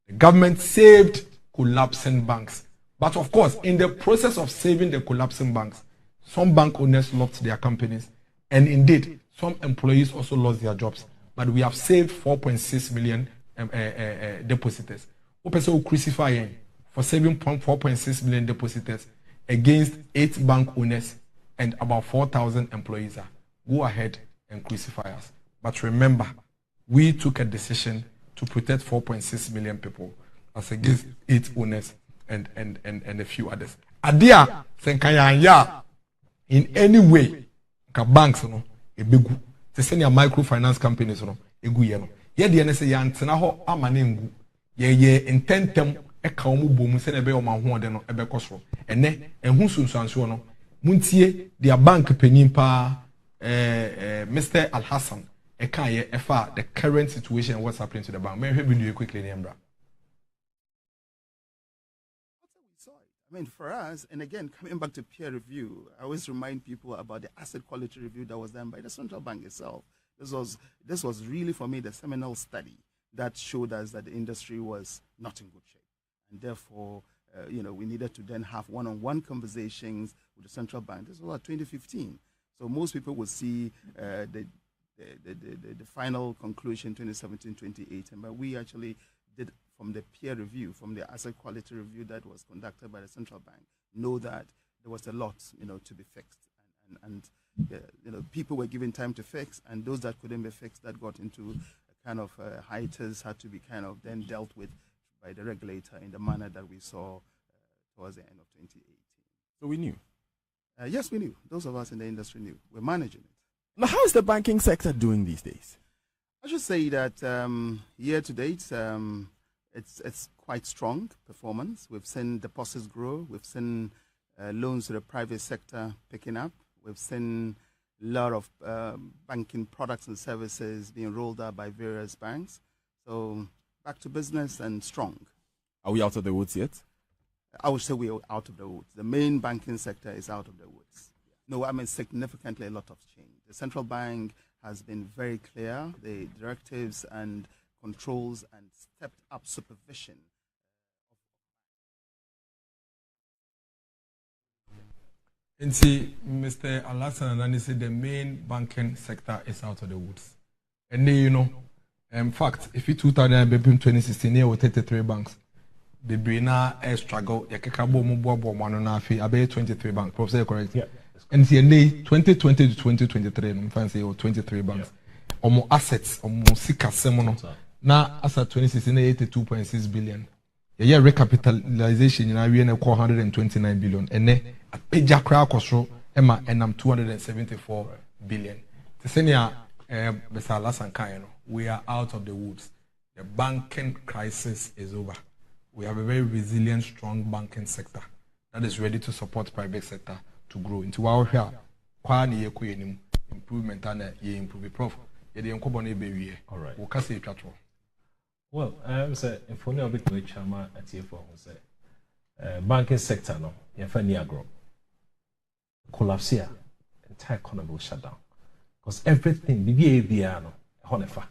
The government saved collapsing banks. But of course, in the process of saving the collapsing banks, some bank owners lost their companies. And indeed, some employees also lost their jobs. But we have saved 4.6 million depositors. Who will crucify for saving 4.6 million depositors against 8 bank owners and about 4,000 employees. Go ahead and crucify us. But remember, we took a decision to protect 4.6 million people as against 8 owners and a few others. Adia, senkaya in any way, banks no e begu. Te send your microfinance companies no egu ye no. Ye de ne se ya ntena ho amane ngu. Ye intentem e ka omu bomu se na be o ma ho de no e be kosoro. Ene ehun sunsuanso no muntie their bank penin pa Mr. Al Hassan the current situation and what's happening to the bank. May I do quickly, Niambra? I mean, for us, and again, coming back to peer review, I always remind people about the asset quality review that was done by the central bank itself. This was really, for me, the seminal study that showed us that the industry was not in good shape. And therefore, we needed to then have one-on-one conversations with the central bank. This was 2015. So most people will see the final conclusion 2017, 2018, but we actually did from the peer review, from the asset quality review that was conducted by the central bank, know that there was a lot, to be fixed, and people were given time to fix, and those that couldn't be fixed, that got into a kind of hiatus, had to be kind of then dealt with by the regulator in the manner that we saw towards the end of 2018. So we knew. Yes, we knew. Those of us in the industry knew. We're managing it. Now, how is the banking sector doing these days? I should say that year to date, it's quite strong performance. We've seen deposits grow. We've seen loans to the private sector picking up. We've seen a lot of banking products and services being rolled out by various banks. So back to business and strong. Are we out of the woods yet? I would say we are out of the woods. The main banking sector is out of the woods. No, I mean significantly a lot of change. The central bank has been very clear. The directives and controls and stepped up supervision. And see, Mr. Alassane Anani said the main banking sector is out of the woods. And then, you know, in fact, if you 2016, here with 33 banks, the Brina air struggle, ya kekabo mubo one na fi abe 23 banks. Professor, correct? Yeah. And see, 2020 to 2023, I'm fancy 23 banks. Omo assets, omo sika semono. Na asset 2016, 82.6 billion. Yeah, recapitalization, you know, we are 129 billion. And then a peja crowd cost Emma and I'm 274 billion. The senior Besala Sankayano, we are out of the woods. The banking crisis is over. We have a very resilient, strong banking sector that is ready to support private sector to grow. Into our here, improvement and improve prof. All right. We'll say it. Well, say if only a bit more chama at here for say banking sector no, you find near grow collapse here, entire economy will shut down because everything BBA no, honefa.